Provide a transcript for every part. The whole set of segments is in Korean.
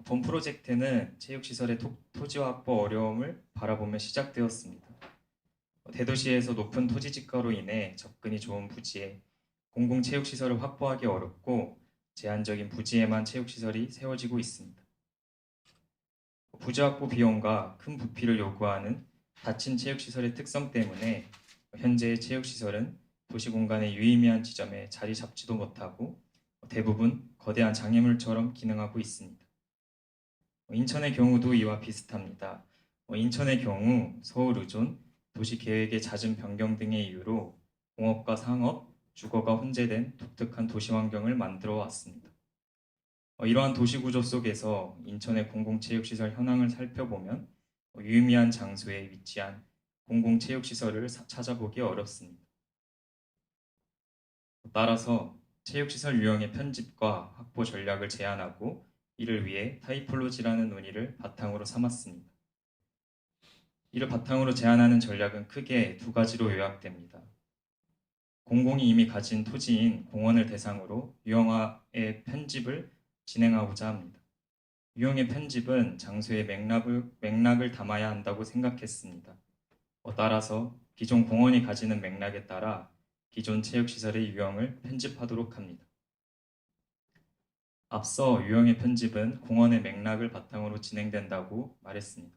본 프로젝트는 체육시설의 토지 확보 어려움을 바라보며 시작되었습니다. 대도시에서 높은 토지 지가로 인해 접근이 좋은 부지에 공공체육시설을 확보하기 어렵고 제한적인 부지에만 체육시설이 세워지고 있습니다. 부지 확보 비용과 큰 부피를 요구하는 닫힌 체육시설의 특성 때문에 현재의 체육시설은 도시 공간의 유의미한 지점에 자리 잡지도 못하고 대부분 거대한 장애물처럼 기능하고 있습니다. 인천의 경우도 이와 비슷합니다. 인천의 경우 서울 의존, 도시 계획의 잦은 변경 등의 이유로 공업과 상업, 주거가 혼재된 독특한 도시 환경을 만들어 왔습니다. 이러한 도시 구조 속에서 인천의 공공체육시설 현황을 살펴보면 유의미한 장소에 위치한 공공체육시설을 찾아보기 어렵습니다. 따라서 체육시설 유형의 편집과 확보 전략을 제안하고 이를 위해 타이폴로지라는 논의를 바탕으로 삼았습니다. 이를 바탕으로 제안하는 전략은 크게 두 가지로 요약됩니다. 공공이 이미 가진 토지인 공원을 대상으로 유형화의 편집을 진행하고자 합니다. 유형의 편집은 장소의 맥락을 담아야 한다고 생각했습니다. 따라서 기존 공원이 가지는 맥락에 따라 기존 체육시설의 유형을 편집하도록 합니다. 앞서 유형의 편집은 공원의 맥락을 바탕으로 진행된다고 말했습니다.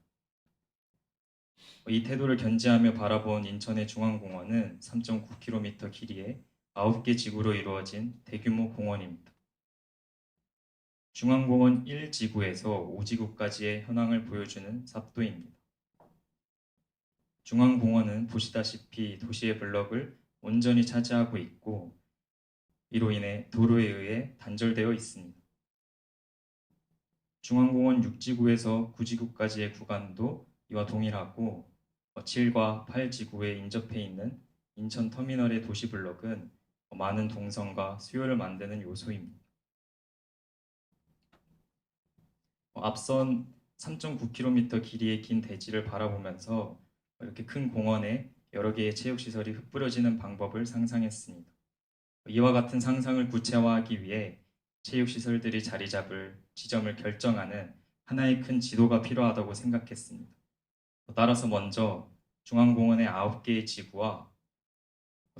이 태도를 견지하며 바라본 인천의 중앙공원은 3.9km 길이의 9개 지구로 이루어진 대규모 공원입니다. 중앙공원 1지구에서 5지구까지의 현황을 보여주는 삽도입니다. 중앙공원은 보시다시피 도시의 블럭을 온전히 차지하고 있고 이로 인해 도로에 의해 단절되어 있습니다. 중앙공원 6지구에서 9지구까지의 구간도 이와 동일하고 7과 8지구에 인접해 있는 인천터미널의 도시블럭은 많은 동선과 수요를 만드는 요소입니다. 앞선 3.9km 길이의 긴 대지를 바라보면서 이렇게 큰 공원에 여러 개의 체육시설이 흩뿌려지는 방법을 상상했습니다. 이와 같은 상상을 구체화하기 위해 체육시설들이 자리 잡을 지점을 결정하는 하나의 큰 지도가 필요하다고 생각했습니다. 따라서 먼저 중앙공원의 9개의 지구와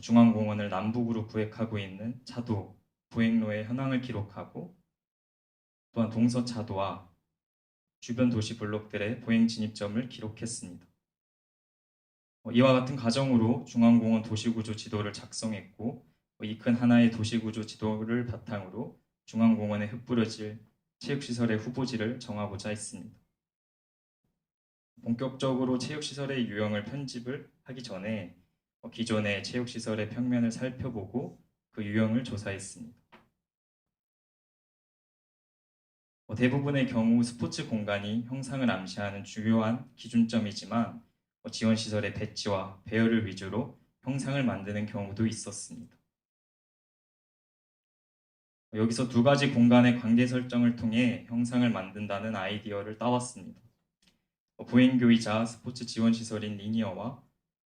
중앙공원을 남북으로 구획하고 있는 차도, 보행로의 현황을 기록하고 또한 동서차도와 주변 도시 블록들의 보행 진입점을 기록했습니다. 이와 같은 과정으로 중앙공원 도시구조 지도를 작성했고 이 큰 하나의 도시구조 지도를 바탕으로 중앙공원에 흩뿌려질 체육시설의 후보지를 정하고자 했습니다. 본격적으로 체육시설의 유형을 편집을 하기 전에 기존의 체육시설의 평면을 살펴보고 그 유형을 조사했습니다. 대부분의 경우 스포츠 공간이 형상을 암시하는 주요한 기준점이지만 지원시설의 배치와 배열을 위주로 형상을 만드는 경우도 있었습니다. 여기서 두 가지 공간의 관계 설정을 통해 형상을 만든다는 아이디어를 따왔습니다. 보행교이자 스포츠 지원시설인 리니어와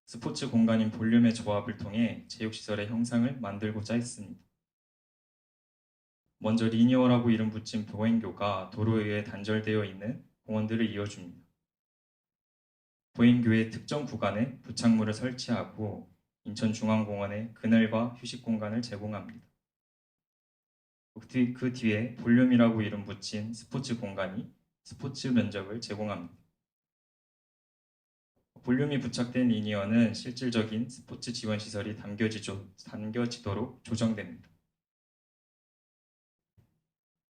스포츠 공간인 볼륨의 조합을 통해 체육시설의 형상을 만들고자 했습니다. 먼저 리니어라고 이름 붙인 보행교가 도로에 의해 단절되어 있는 공원들을 이어줍니다. 보행교의 특정 구간에 부착물을 설치하고 인천중앙공원의 그늘과 휴식 공간을 제공합니다. 그 뒤에 볼륨이라고 이름 붙인 스포츠 공간이 스포츠 면적을 제공합니다. 볼륨이 부착된 리니어는 실질적인 스포츠 지원 시설이 담겨지도록 조정됩니다.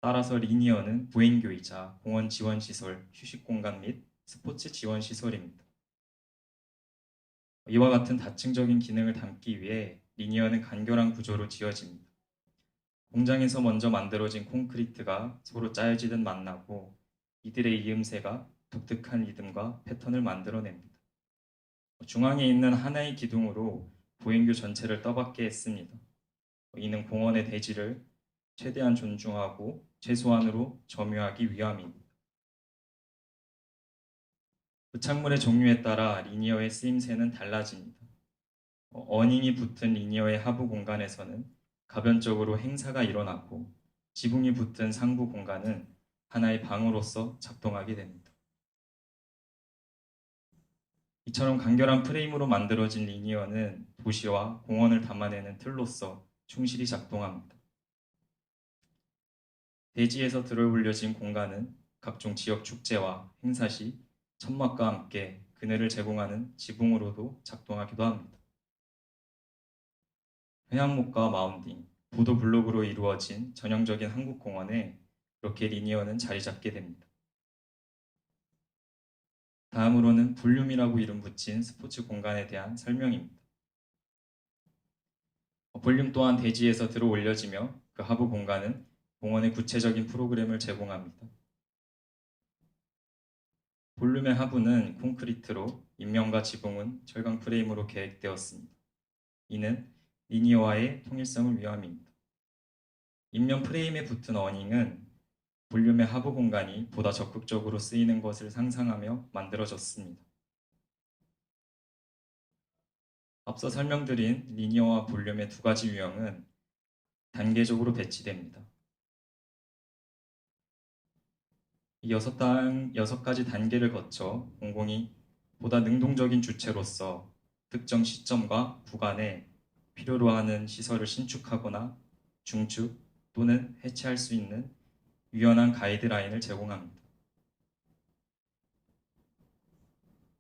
따라서 리니어는 보행교이자 공원 지원 시설, 휴식 공간 및 스포츠 지원 시설입니다. 이와 같은 다층적인 기능을 담기 위해 리니어는 간결한 구조로 지어집니다. 공장에서 먼저 만들어진 콘크리트가 서로 짜여지듯 만나고 이들의 이음새가 독특한 리듬과 패턴을 만들어냅니다. 중앙에 있는 하나의 기둥으로 보행교 전체를 떠받게 했습니다. 이는 공원의 대지를 최대한 존중하고 최소한으로 점유하기 위함입니다. 부착물의 종류에 따라 리니어의 쓰임새는 달라집니다. 어닝이 붙은 리니어의 하부 공간에서는 가변적으로 행사가 일어나고 지붕이 붙은 상부 공간은 하나의 방으로서 작동하게 됩니다. 이처럼 간결한 프레임으로 만들어진 리니어는 도시와 공원을 담아내는 틀로서 충실히 작동합니다. 대지에서 들어 올려진 공간은 각종 지역 축제와 행사 시 천막과 함께 그늘을 제공하는 지붕으로도 작동하기도 합니다. 회항목과 마운딩, 보도 블록으로 이루어진 전형적인 한국 공원에 이렇게 리니어는 자리 잡게 됩니다. 다음으로는 볼륨이라고 이름 붙인 스포츠 공간에 대한 설명입니다. 볼륨 또한 대지에서 들어 올려지며 그 하부 공간은 공원의 구체적인 프로그램을 제공합니다. 볼륨의 하부는 콘크리트로 인면과 지붕은 철강 프레임으로 계획되었습니다. 이는 리니어와의 통일성을 위함입니다. 인면 프레임에 붙은 어닝은 볼륨의 하부 공간이 보다 적극적으로 쓰이는 것을 상상하며 만들어졌습니다. 앞서 설명드린 리니어와 볼륨의 두 가지 유형은 단계적으로 배치됩니다. 이 6가지 단계를 거쳐 공공이 보다 능동적인 주체로서 특정 시점과 구간에 필요로 하는 시설을 신축하거나 중축 또는 해체할 수 있는 유연한 가이드라인을 제공합니다.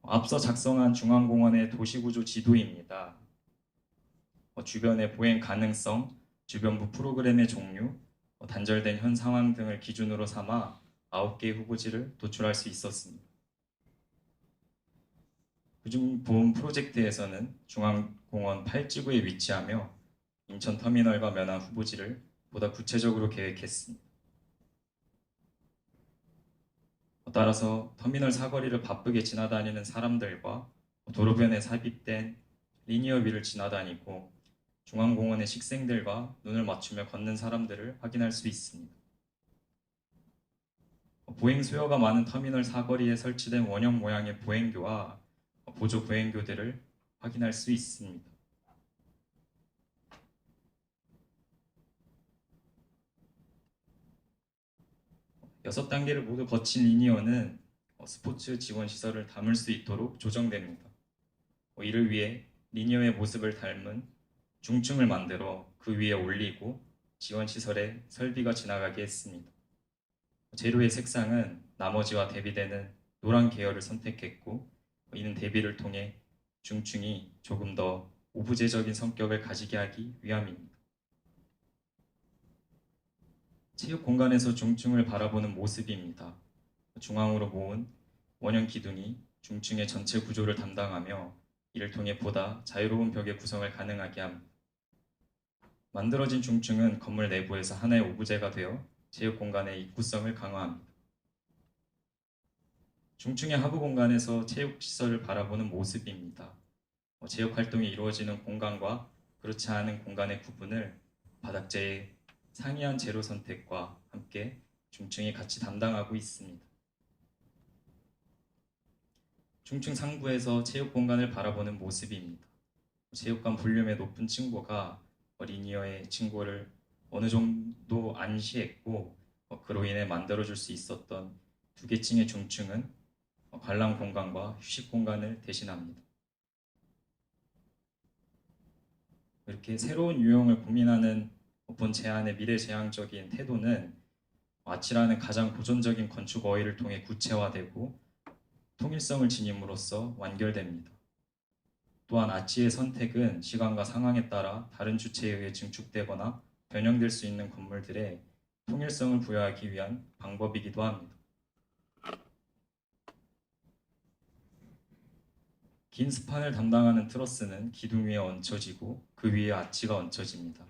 앞서 작성한 중앙공원의 도시구조 지도입니다. 주변의 보행 가능성, 주변부 프로그램의 종류, 단절된 현 상황 등을 기준으로 삼아 9개의 후보지를 도출할 수 있었습니다. 그중 본 프로젝트에서는 중앙공원 8지구에 위치하며 인천터미널과 면한 후보지를 보다 구체적으로 계획했습니다. 따라서 터미널 사거리를 바쁘게 지나다니는 사람들과 도로변에 삽입된 리니어 위를 지나다니고 중앙공원의 식생들과 눈을 맞추며 걷는 사람들을 확인할 수 있습니다. 보행 수요가 많은 터미널 사거리에 설치된 원형 모양의 보행교와 보조 보행교들을 확인할 수 있습니다. 여섯 단계를 모두 거친 리니어는 스포츠 지원 시설을 담을 수 있도록 조정됩니다. 이를 위해 리니어의 모습을 닮은 중층을 만들어 그 위에 올리고 지원 시설에 설비가 지나가게 했습니다. 재료의 색상은 나머지와 대비되는 노란 계열을 선택했고 이는 대비를 통해 중층이 조금 더 오브제적인 성격을 가지게 하기 위함입니다. 체육 공간에서 중층을 바라보는 모습입니다. 중앙으로 모은 원형 기둥이 중층의 전체 구조를 담당하며 이를 통해 보다 자유로운 벽의 구성을 가능하게 합니다. 만들어진 중층은 건물 내부에서 하나의 오브제가 되어 체육 공간의 입구성을 강화합니다. 중층의 하부 공간에서 체육 시설을 바라보는 모습입니다. 체육 활동이 이루어지는 공간과 그렇지 않은 공간의 구분을 바닥재의 상이한 재료 선택과 함께 중층이 같이 담당하고 있습니다. 중층 상부에서 체육 공간을 바라보는 모습입니다. 체육관 볼륨의 높은 층고가 리니어의 층고를 어느 정도 안시했고 그로 인해 만들어줄 수 있었던 두 개 층의 중층은 관람 공간과 휴식 공간을 대신합니다. 이렇게 새로운 유형을 고민하는 본 제안의 미래지향적인 태도는 아치라는 가장 고전적인 건축 어휘를 통해 구체화되고 통일성을 지님으로써 완결됩니다. 또한 아치의 선택은 시간과 상황에 따라 다른 주체에 의해 증축되거나 변형될 수 있는 건물들의 통일성을 부여하기 위한 방법이기도 합니다. 긴 스판을 담당하는 트러스는 기둥 위에 얹혀지고 그 위에 아치가 얹혀집니다.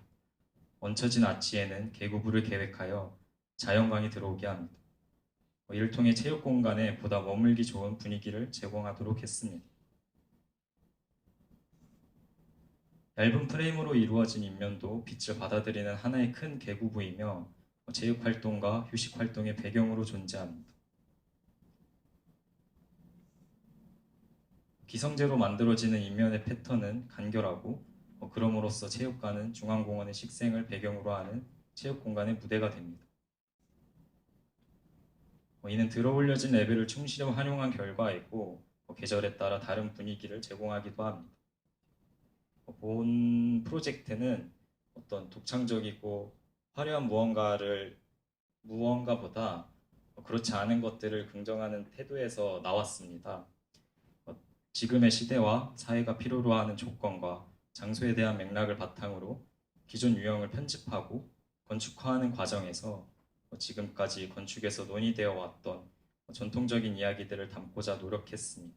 얹혀진 아치에는 계구부를 계획하여 자연광이 들어오게 합니다. 이를 통해 체육 공간에 보다 머물기 좋은 분위기를 제공하도록 했습니다. 얇은 프레임으로 이루어진 인면도 빛을 받아들이는 하나의 큰 계구부이며 체육 활동과 휴식 활동의 배경으로 존재합니다. 기성제로 만들어지는 인면의 패턴은 간결하고 그럼으로써 체육관은 중앙공원의 식생을 배경으로 하는 체육 공간의 무대가 됩니다. 이는 들어올려진 레벨을 충실히 활용한 결과이고 계절에 따라 다른 분위기를 제공하기도 합니다. 본 프로젝트는 어떤 독창적이고 화려한 무언가보다 그렇지 않은 것들을 긍정하는 태도에서 나왔습니다. 지금의 시대와 사회가 필요로 하는 조건과 장소에 대한 맥락을 바탕으로 기존 유형을 편집하고 건축화하는 과정에서 지금까지 건축에서 논의되어 왔던 전통적인 이야기들을 담고자 노력했습니다.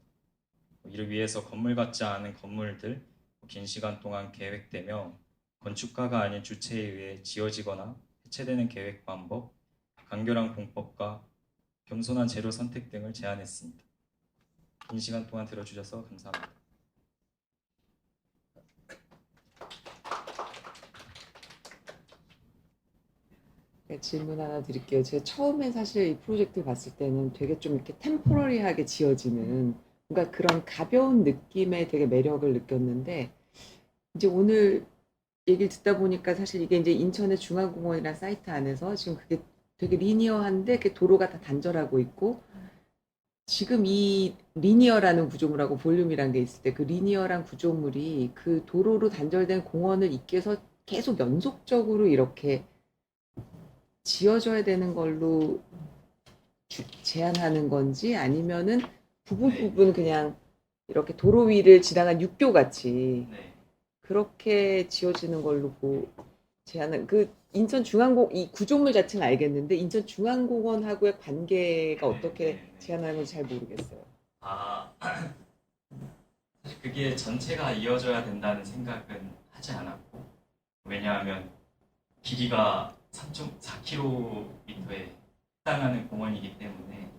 이를 위해서 건물 같지 않은 건물들 긴 시간 동안 계획되며 건축가가 아닌 주체에 의해 지어지거나 해체되는 계획 방법, 간결한 공법과 겸손한 재료 선택 등을 제안했습니다. 긴 시간 동안 들어주셔서 감사합니다. 네, 질문 하나 드릴게요. 제가 처음에 사실 이 프로젝트 봤을 때는 되게 좀 이렇게 템포러리하게 지어지는 뭔가 그런 가벼운 느낌에 되게 매력을 느꼈는데 이제 오늘 얘기를 듣다 보니까 사실 이게 이제 인천의 중앙공원이라는 사이트 안에서 지금 그게 되게 리니어한데 그 도로가 다 단절하고 있고 지금 이 리니어라는 구조물하고 볼륨이라는 게 있을 때 그 리니어란 구조물이 그 도로로 단절된 공원을 잇게서 계속 연속적으로 이렇게 지어져야 되는 걸로 제한하는 건지 아니면은 부분 그냥 이렇게 도로 위를 지나간 육교 같이 네. 그렇게 지어지는 걸로 제한은 그 인천 중앙공 이 구조물 자체는 알겠는데 인천 중앙공원하고의 관계가 어떻게 제한하는 건지 잘 모르겠어요. 아, 사실 그게 전체가 이어져야 된다는 생각은 하지 않았고 왜냐하면 길이가 3.4km에 해당하는 공원이기 때문에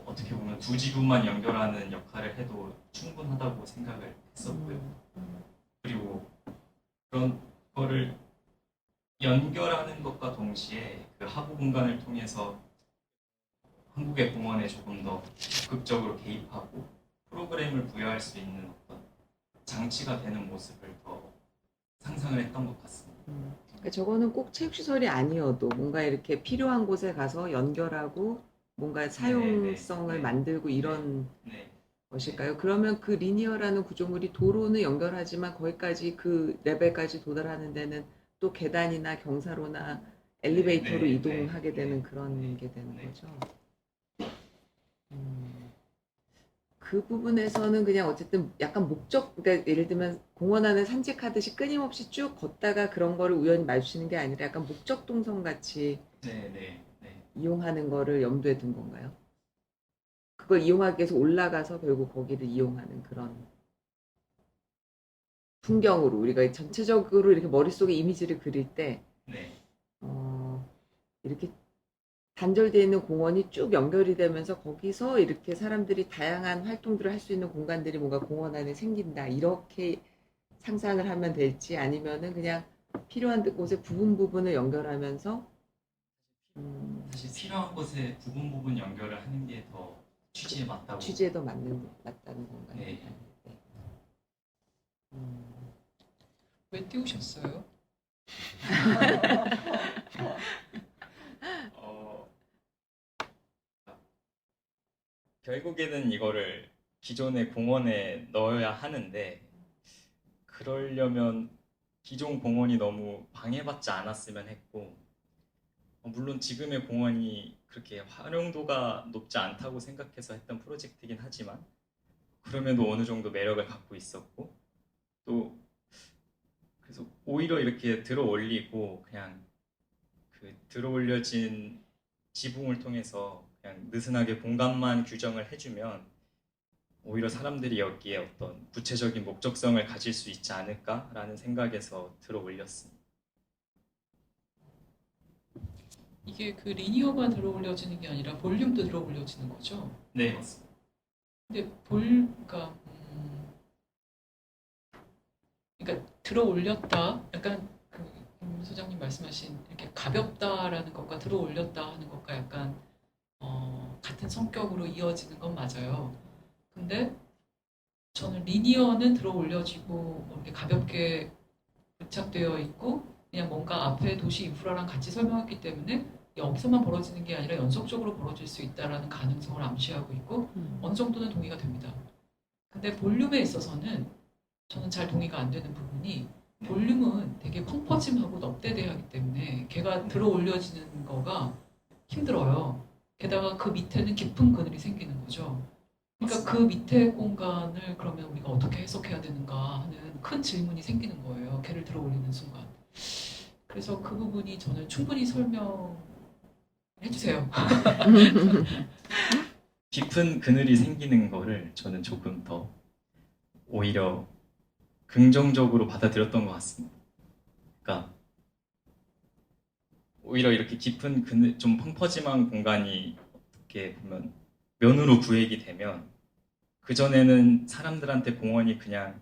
어떻게 보면 두 지구만 연결하는 역할을 해도 충분하다고 생각을 했었고요. 그리고 그런 거를 연결하는 것과 동시에 그 하부 공간을 통해서 한국의 공원에 조금 더 적극적으로 개입하고 프로그램을 부여할 수 있는 어떤 장치가 되는 모습을 더 상상을 했던 것 같습니다. 그러니까 저거는 꼭 체육시설이 아니어도 뭔가 이렇게 필요한 곳에 가서 연결하고 뭔가 사용성을 만들고 이런 것일까요? 그러면 그 리니어라는 구조물이 도로는 연결하지만 거기까지 그 레벨까지 도달하는 데는 또 계단이나 경사로나 엘리베이터로 이동하게 되는 그런 게 되는 거죠. 그 부분에서는 그냥 어쨌든 약간 그러니까 예를 들면 공원 안에 산책하듯이 끊임없이 쭉 걷다가 그런 거를 우연히 마주치는 게 아니라 약간 목적 동선 같이 이용하는 거를 염두에 둔 건가요? 그걸 이용하기 위해서 올라가서 결국 거기를 이용하는 그런 풍경으로 우리가 전체적으로 이렇게 머릿속에 이미지를 그릴 때 이렇게 단절되어 있는 공원이 쭉 연결이 되면서 거기서 이렇게 사람들이 다양한 활동들을 할 수 있는 공간들이 뭔가 공원 안에 생긴다 이렇게 상상을 하면 될지 아니면은 그냥 필요한 곳의 부분을 연결하면서 사실 필요한 곳에 부분 연결을 하는 게 더 취지에 맞다고 취지에 더 맞다는 건가요? 네. 왜 띄우셨어요? 결국에는 이거를 기존의 공원에 넣어야 하는데 그러려면 기존 공원이 너무 방해받지 않았으면 했고 물론 지금의 공원이 그렇게 활용도가 높지 않다고 생각해서 했던 프로젝트이긴 하지만 그럼에도 어느 정도 매력을 갖고 있었고 또 그래서 오히려 이렇게 들어 올리고 그냥 그 들어 올려진 지붕을 통해서 그냥 느슨하게 공간만 규정을 해주면 오히려 사람들이 여기에 어떤 구체적인 목적성을 가질 수 있지 않을까라는 생각에서 들어 올렸습니다. 이게 그 리니어가 들어 올려지는 게 아니라 볼륨도 들어 올려지는 거죠? 네, 맞습니다. 근데 그러니까 들어 올렸다, 약간 김 소장님 말씀하신 이렇게 가볍다라는 것과 들어 올렸다 하는 것과 약간 같은 성격으로 이어지는 건 맞아요. 근데 저는 리니어는 들어 올려지고 이렇게 가볍게 부착되어 있고 그냥 뭔가 앞에 도시 인프라랑 같이 설명했기 때문에 여기서만 벌어지는 게 아니라 연속적으로 벌어질 수 있다라는 가능성을 암시하고 있고 어느 정도는 동의가 됩니다. 근데 볼륨에 있어서는 저는 잘 동의가 안 되는 부분이 볼륨은 되게 펑퍼짐하고 넙대대하기 때문에 걔가 들어 올려지는 거가 힘들어요. 게다가 그 밑에는 깊은 그늘이 생기는 거죠. 그러니까 그 밑에 공간을 그러면 우리가 어떻게 해석해야 되는가 하는 큰 질문이 생기는 거예요. 걔를 들어 올리는 순간. 그래서 그 부분이 저는 충분히 설명해 주세요. 깊은 그늘이 생기는 거를 저는 조금 더 오히려 긍정적으로 받아들였던 것 같습니다. 그러니까 오히려 이렇게 깊은 그늘, 좀 펑퍼짐한 공간이 어떻게 보면 면으로 구획이 되면 그전에는 사람들한테 공원이 그냥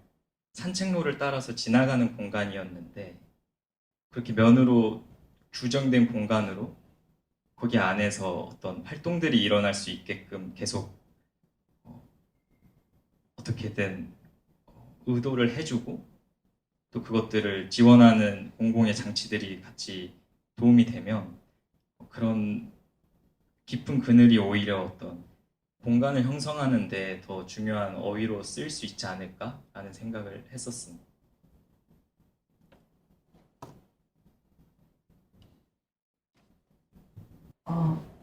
산책로를 따라서 지나가는 공간이었는데 그렇게 면으로 규정된 공간으로 거기 안에서 어떤 활동들이 일어날 수 있게끔 계속 어떻게든 의도를 해주고 또 그것들을 지원하는 공공의 장치들이 같이 도움이 되면 그런 깊은 그늘이 오히려 어떤 공간을 형성하는 데 더 중요한 어휘로 쓰일 수 있지 않을까라는 생각을 했었습니다.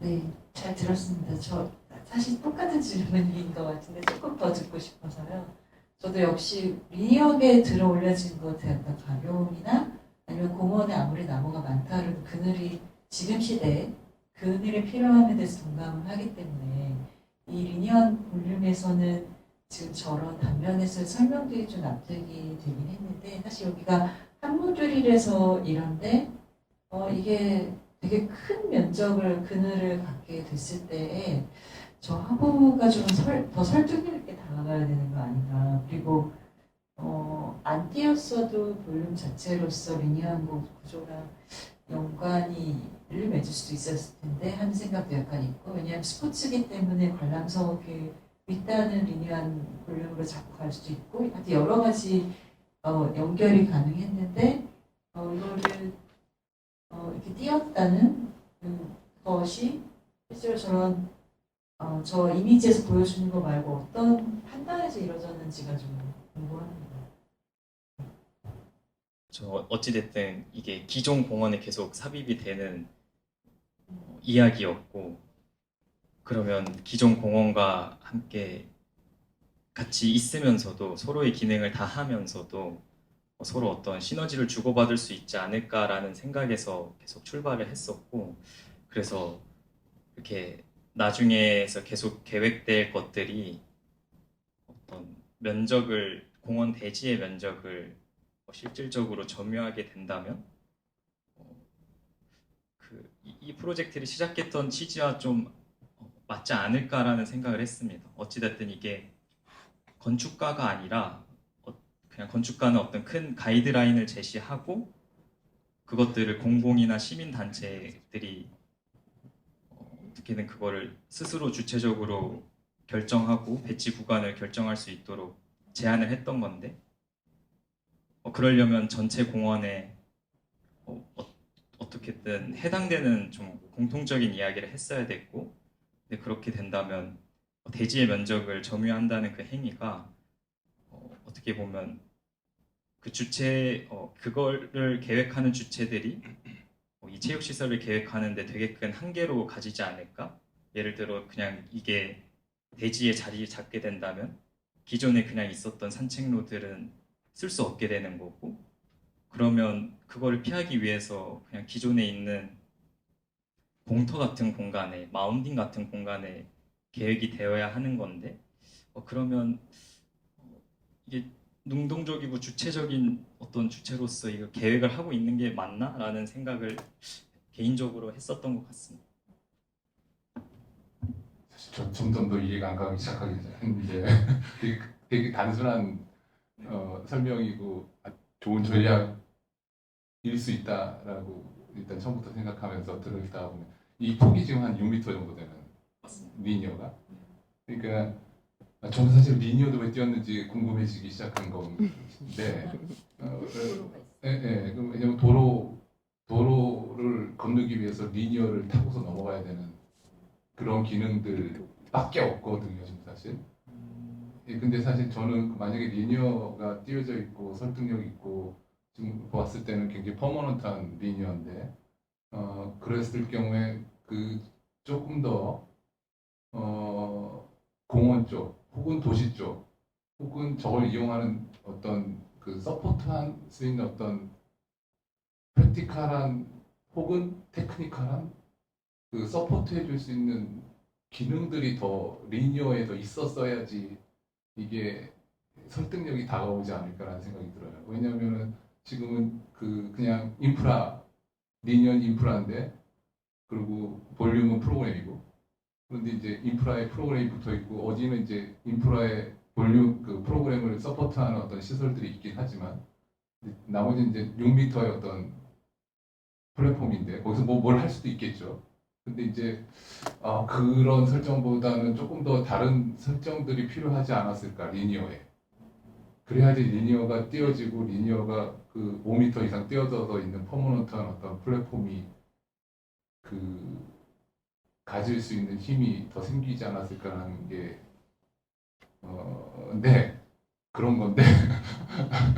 네, 잘 들었습니다. 저 사실 똑같은 질문인 것 같은데 조금 더 듣고 싶어서요. 저도 역시 미니어에 들어 올려진 것 같아요. 약간 가벼움이나 아니면 공원에 아무리 나무가 많다 그래도 그늘이 지금 시대에 그늘이 필요함에 대해서 동감을 하기 때문에 이 리니어한 볼륨에서는 지금 저런 단면에서 설명들이 좀 납득이 되긴 했는데 사실 여기가 한무줄이라서 이런데 이게 되게 큰 면적을 그늘을 갖게 됐을 때에 저 하부가 좀 더 설득력 있게 다가가야 되는 거 아닌가. 그리고 안 띄었어도 볼륨 자체로서 리니어한 구조랑 연관을 맺을 수도 있었을 텐데 하는 생각도 약간 있고 왜냐하면 스포츠기 때문에 관람석에 윗단은 리니어한 볼륨으로 자꾸 갈 수도 있고 하여튼 여러 가지 연결이 가능했는데 이거를 이렇게 띄었다는 그것이 실제로 저런 저 이미지에서 보여주는 거 말고 어떤 판단에서 이루어졌는지가 좀 궁금합니다. 저 어찌됐든 이게 기존 공원에 계속 삽입이 되는 이야기였고 그러면 기존 공원과 함께 같이 있으면서도 서로의 기능을 다 하면서도 서로 어떤 시너지를 주고받을 수 있지 않을까라는 생각에서 계속 출발을 했었고 그래서 이렇게 나중에서 계속 계획될 것들이 어떤 면적을 공원 대지의 면적을 실질적으로 점유하게 된다면 이 프로젝트를 시작했던 취지와 좀 맞지 않을까라는 생각을 했습니다. 어찌됐든 이게 건축가가 아니라 그냥 건축가는 어떤 큰 가이드라인을 제시하고 그것들을 공공이나 시민단체들이 어떻게든 그거를 스스로 주체적으로 결정하고 배치 구간을 결정할 수 있도록 제안을 했던 건데 그러려면 전체 공원에 어떻게든 해당되는 좀 공통적인 이야기를 했어야 됐고 근데 그렇게 된다면 대지의 면적을 점유한다는 그 행위가 어떻게 보면 그 주체 그거를 계획하는 주체들이 이 체육 시설을 계획하는데 되게 큰 한계로 가지지 않을까? 예를 들어 그냥 이게 대지에 자리 잡게 된다면 기존에 그냥 있었던 산책로들은 쓸 수 없게 되는 거고 그러면 그거를 피하기 위해서 그냥 기존에 있는 공터 같은 공간에 마운딩 같은 공간에 계획이 되어야 하는 건데 그러면 이게 능동적이고 주체적인 어떤 주체로서 이거 계획을 하고 있는 게 맞나라는 생각을 개인적으로 했었던 것 같습니다. 사실 저 점점 더 이해가 안 가기 시작하기 했는데 되게 단순한 설명이고 좋은 전략일 수 있다라고 일단 처음부터 생각하면서 들으다 보면 이 폭이 지금 한 6m 정도 되는 리니어가 그러니까 저는 사실 리니어도 왜 뛰었는지 궁금해지기 시작한 건데 왜냐면 도로 도로를 건너기 위해서 리니어를 타고서 넘어가야 되는 그런 기능들밖에 없거든요, 지금 사실. 예, 근데 사실 저는 만약에 리니어가 띄워져 있고 설득력 있고 지금 보았을 때는 굉장히 퍼머넌트한 리니어인데 그랬을 경우에 그 조금 더 공원 쪽 혹은 도시 쪽 혹은 저걸 이용하는 어떤 그 서포트할 수 있는 어떤 프랙티컬한 혹은 테크니컬한 그 서포트 해줄 수 있는 기능들이 더 리니어에 더 있었어야지 이게 설득력이 다가오지 않을까라는 생각이 들어요. 왜냐하면은 지금은 그냥 인프라 리니어 인프라인데 그리고 볼륨은 프로그램이고 그런데 이제 인프라에 프로그램이 붙어 있고 어디는 이제 인프라에 볼륨 그 프로그램을 서포트하는 어떤 시설들이 있긴 하지만 나머지 이제 6m의 어떤 플랫폼인데 거기서 뭘 할 수도 있겠죠. 근데 이제 그런 설정보다는 조금 더 다른 설정들이 필요하지 않았을까 리니어에. 그래야지 리니어가 띄워지고 리니어가 그 5m 이상 띄어져서 있는 퍼머넌트한 어떤 플랫폼이 가질 수 있는 힘이 더 생기지 않았을까라는 게 네 그런 건데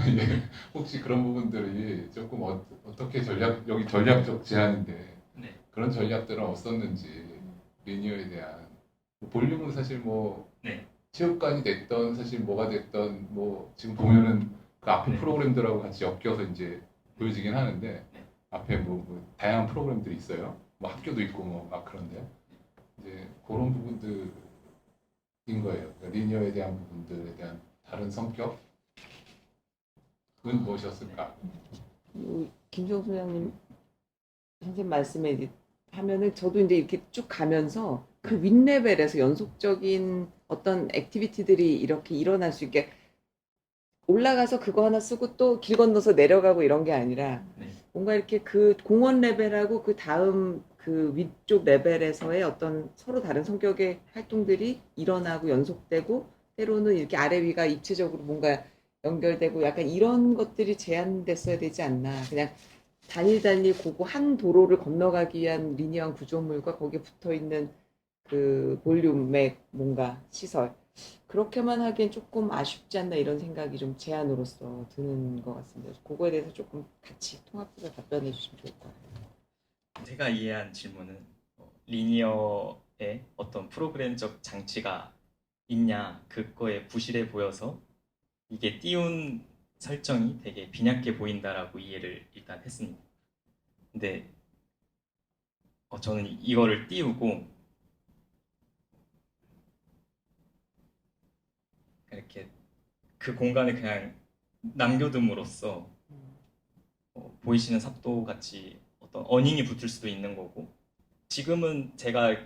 예, 혹시 그런 부분들이 조금 어떻게 여기 전략적 제안인데 네. 그런 전략들은 없었는지 리니어에 대한 볼륨은 사실 뭐 네. 체육관이 됐던 사실 뭐가 됐던 뭐 지금 보면은 그 앞에 네. 프로그램들하고 같이 엮여서 이제 보여지긴 하는데 네. 앞에 뭐 다양한 프로그램들이 있어요. 뭐 학교도 있고 뭐 막 그런데 이제 그런 부분들인 거예요. 그러니까 리니어에 대한 부분들에 대한 다른 성격은 무엇이었을까? 김정수 소장님 선생님 말씀에 이제 하면은 저도 이제 이렇게 쭉 가면서 그 윗레벨에서 연속적인 어떤 액티비티들이 이렇게 일어날 수 있게 올라가서 그거 하나 쓰고 또 길 건너서 내려가고 이런 게 아니라 네. 뭔가 이렇게 그 공원 레벨하고 그 다음 그 위쪽 레벨에서의 어떤 서로 다른 성격의 활동들이 일어나고 연속되고 때로는 이렇게 아래 위가 입체적으로 뭔가 연결되고 약간 이런 것들이 제한됐어야 되지 않나. 그냥 단일 고고 한 도로를 건너가기 위한 리니어한 구조물과 거기에 붙어 있는 그 볼륨의 뭔가 시설. 그렇게만 하기엔 조금 아쉽지 않나 이런 생각이 좀 제안으로서 드는 것 같습니다. 그래서 그거에 대해서 조금 같이 통합해서 답변해 주시면 좋을 것 같아요. 제가 이해한 질문은 리니어에 어떤 프로그램적 장치가 있냐 그거에 부실해 보여서 이게 띄운 설정이 되게 빈약해 보인다라고 이해를 일단 했습니다. 근데 저는 이거를 띄우고 이렇게 그 공간을 그냥 남겨둠으로써 보이시는 삽도 같이 어떤 어닝이 붙을 수도 있는 거고 지금은 제가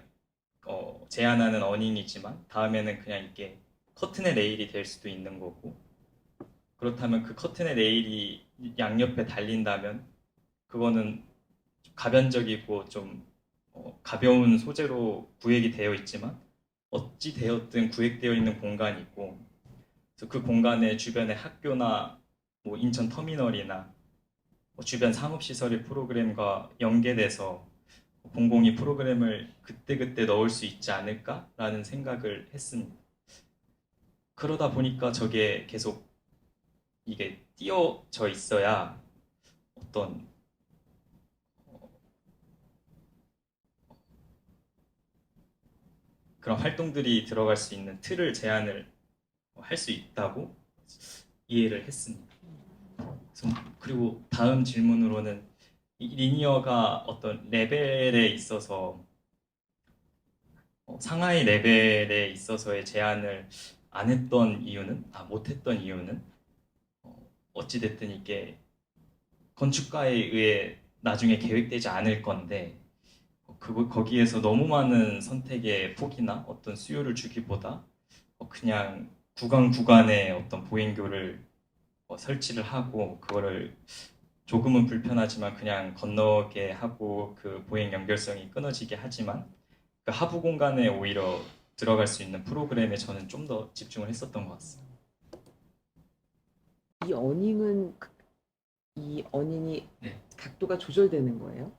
제안하는 어닝이지만 다음에는 그냥 이게 커튼의 레일이 될 수도 있는 거고 그렇다면 그 커튼의 레일이 양옆에 달린다면 그거는 가변적이고 좀 가벼운 소재로 구획이 되어 있지만 어찌 되었든 구획되어 있는 공간이 있고 그래서 그 공간에 주변에 학교나 뭐 인천 터미널이나 뭐 주변 상업시설의 프로그램과 연계돼서 공공이 프로그램을 그때그때 넣을 수 있지 않을까라는 생각을 했습니다. 그러다 보니까 저게 계속 이게 띄어져 있어야 어떤 그런 활동들이 들어갈 수 있는 틀을 제안을 할 수 있다고 이해를 했습니다. 그리고 다음 질문으로는 이 리니어가 어떤 레벨에 있어서 상하이 레벨에 있어서의 제안을 안 했던 이유는 못했던 이유는 어찌됐든 이게 건축가에 의해 나중에 계획되지 않을 건데 거기에서 너무 많은 선택의 폭이나 어떤 수요를 주기보다 그냥 구간에 어떤 보행교를 설치를 하고 그거를 조금은 불편하지만 그냥 건너게 하고 그 보행 연결성이 끊어지게 하지만 그 하부 공간에 오히려 들어갈 수 있는 프로그램에 저는 좀 더 집중을 했었던 것 같습니다. 이 어닝은 이 언인이 네. 각도가 조절되는 거예요?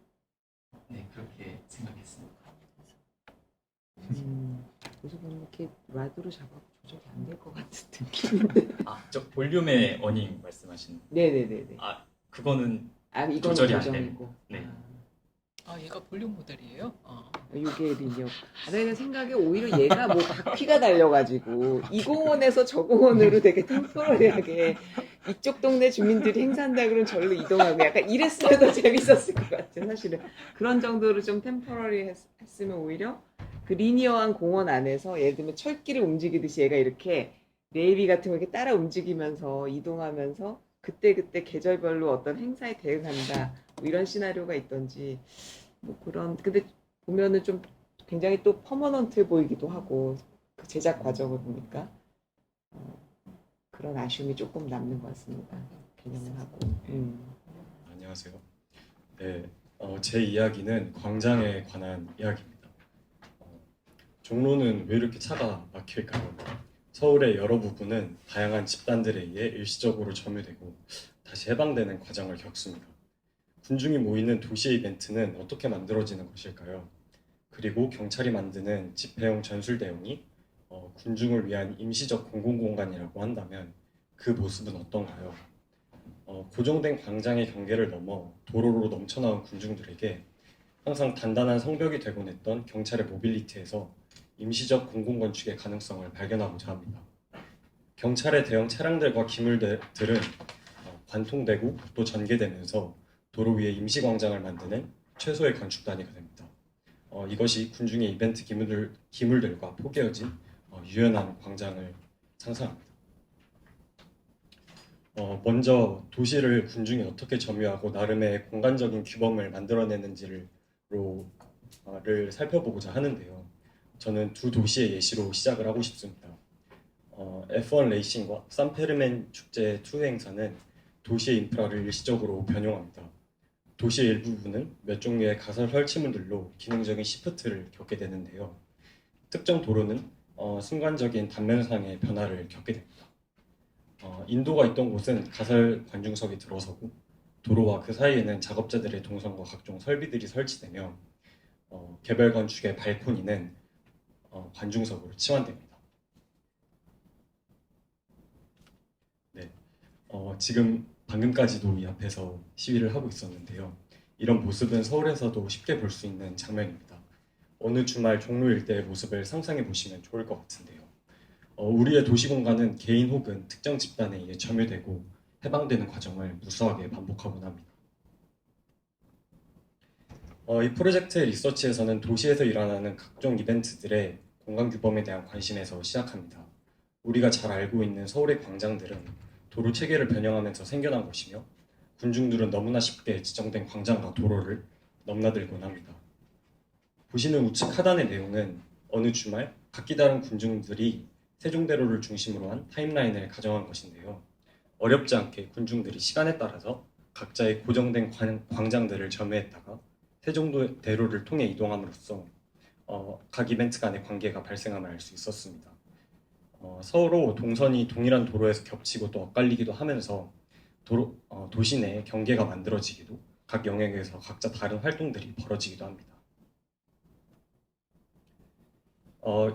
네, 그렇게 생각했습니다. 그래서 보면 이렇게 라드로 잡아 조절이 안 될 것 같은 느낌인데. 저 볼륨의 어닝 말씀하시는. 네네네네. 그거는 이거는 조절이 안 고정이고. 네. 얘가 볼륨 모델이에요? 이게 리니어. 내가 생각에 오히려 얘가 뭐 바퀴가 달려가지고 이 공원에서 저 공원으로 되게 템포러리하게 이쪽 동네 주민들이 행사한다 그러면 절로 이동하고 약간 이랬으면 더 재밌었을 것 같아. 사실은 그런 정도로 좀 템포러리 했으면 오히려 그 리니어한 공원 안에서 예를 들면 철길을 움직이듯이 얘가 이렇게 네이비 같은 거 이렇게 따라 움직이면서 이동하면서 그때그때 계절별로 어떤 행사에 대응한다 뭐 이런 시나리오가 있던지 뭐 그런. 근데 보면은 좀 굉장히 또 퍼머넌트해 보이기도 하고 그 제작 과정을 보니까 그런 아쉬움이 조금 남는 것 같습니다. 개념을 하고. 안녕하세요. 네, 제 이야기는 광장에 관한 이야기입니다. 종로는 왜 이렇게 차가 막힐까요? 서울의 여러 부분은 다양한 집단들에 의해 일시적으로 점유되고 다시 해방되는 과정을 겪습니다. 군중이 모이는 도시 이벤트는 어떻게 만들어지는 것일까요? 그리고 경찰이 만드는 집회용 전술대용이 군중을 위한 임시적 공공공간이라고 한다면 그 모습은 어떤가요? 고정된 광장의 경계를 넘어 도로로 넘쳐나온 군중들에게 항상 단단한 성벽이 되곤 했던 경찰의 모빌리티에서 임시적 공공건축의 가능성을 발견하고자 합니다. 경찰의 대형 차량들과 기물들은 관통되고 또 전개되면서 도로 위에 임시광장을 만드는 최소의 건축 단위가 됩니다. 이것이 군중의 이벤트 기물들과 포개어진 유연한 광장을 상상합니다. 먼저 도시를 군중이 어떻게 점유하고 나름의 공간적인 규범을 만들어내는지를 살펴보고자 하는데요. 저는 두 도시의 예시로 시작을 하고 싶습니다. F1 레이싱과 산페르멘 축제 2 행사는 도시의 인프라를 일시적으로 변용합니다. 도시의 일부분은 몇 종류의 가설 설치물들로 기능적인 시프트를 겪게 되는데요. 특정 도로는 순간적인 단면상의 변화를 겪게 됩니다. 인도가 있던 곳은 가설 관중석이 들어서고 도로와 그 사이에는 작업자들의 동선과 각종 설비들이 설치되며 개별 건축의 발코니는 관중석으로 치환됩니다. 네, 지금 방금까지도 이 앞에서 시위를 하고 있었는데요. 이런 모습은 서울에서도 쉽게 볼 수 있는 장면입니다. 어느 주말 종로 일대의 모습을 상상해 보시면 좋을 것 같은데요. 우리의 도시 공간은 개인 혹은 특정 집단에 의해 점유되고 해방되는 과정을 무수하게 반복하곤 합니다. 이 프로젝트의 리서치에서는 도시에서 일어나는 각종 이벤트들의 공간 규범에 대한 관심에서 시작합니다. 우리가 잘 알고 있는 서울의 광장들은 도로 체계를 변형하면서 생겨난 것이며 군중들은 너무나 쉽게 지정된 광장과 도로를 넘나들곤 합니다. 보시는 우측 하단의 내용은 어느 주말 각기 다른 군중들이 세종대로를 중심으로 한 타임라인을 가정한 것인데요. 어렵지 않게 군중들이 시간에 따라서 각자의 고정된 광장들을 점유했다가 세종대로를 통해 이동함으로써 각 이벤트 간의 관계가 발생함을 알 수 있었습니다. 서로 동선이 동일한 도로에서 겹치고 또 엇갈리기도 하면서 도시 내 경계가 만들어지기도 각 영역에서 각자 다른 활동들이 벌어지기도 합니다.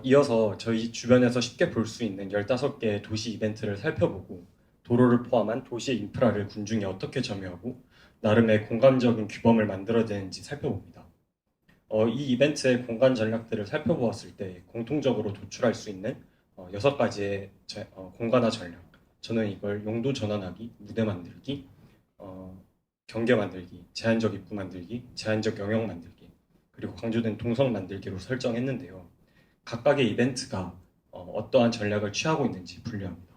이어서 저희 주변에서 쉽게 볼 수 있는 15개의 도시 이벤트를 살펴보고 도로를 포함한 도시의 인프라를 군중이 어떻게 점유하고 나름의 공간적인 규범을 만들어내는지 살펴봅니다. 이 이벤트의 공간 전략들을 살펴보았을 때 공통적으로 도출할 수 있는 6가지의 공간화 전략. 저는 이걸 용도 전환하기, 무대 만들기, 경계 만들기, 제한적 입구 만들기, 제한적 영역 만들기, 그리고 강조된 동선 만들기로 설정했는데요. 각각의 이벤트가 어떠한 전략을 취하고 있는지 분류합니다.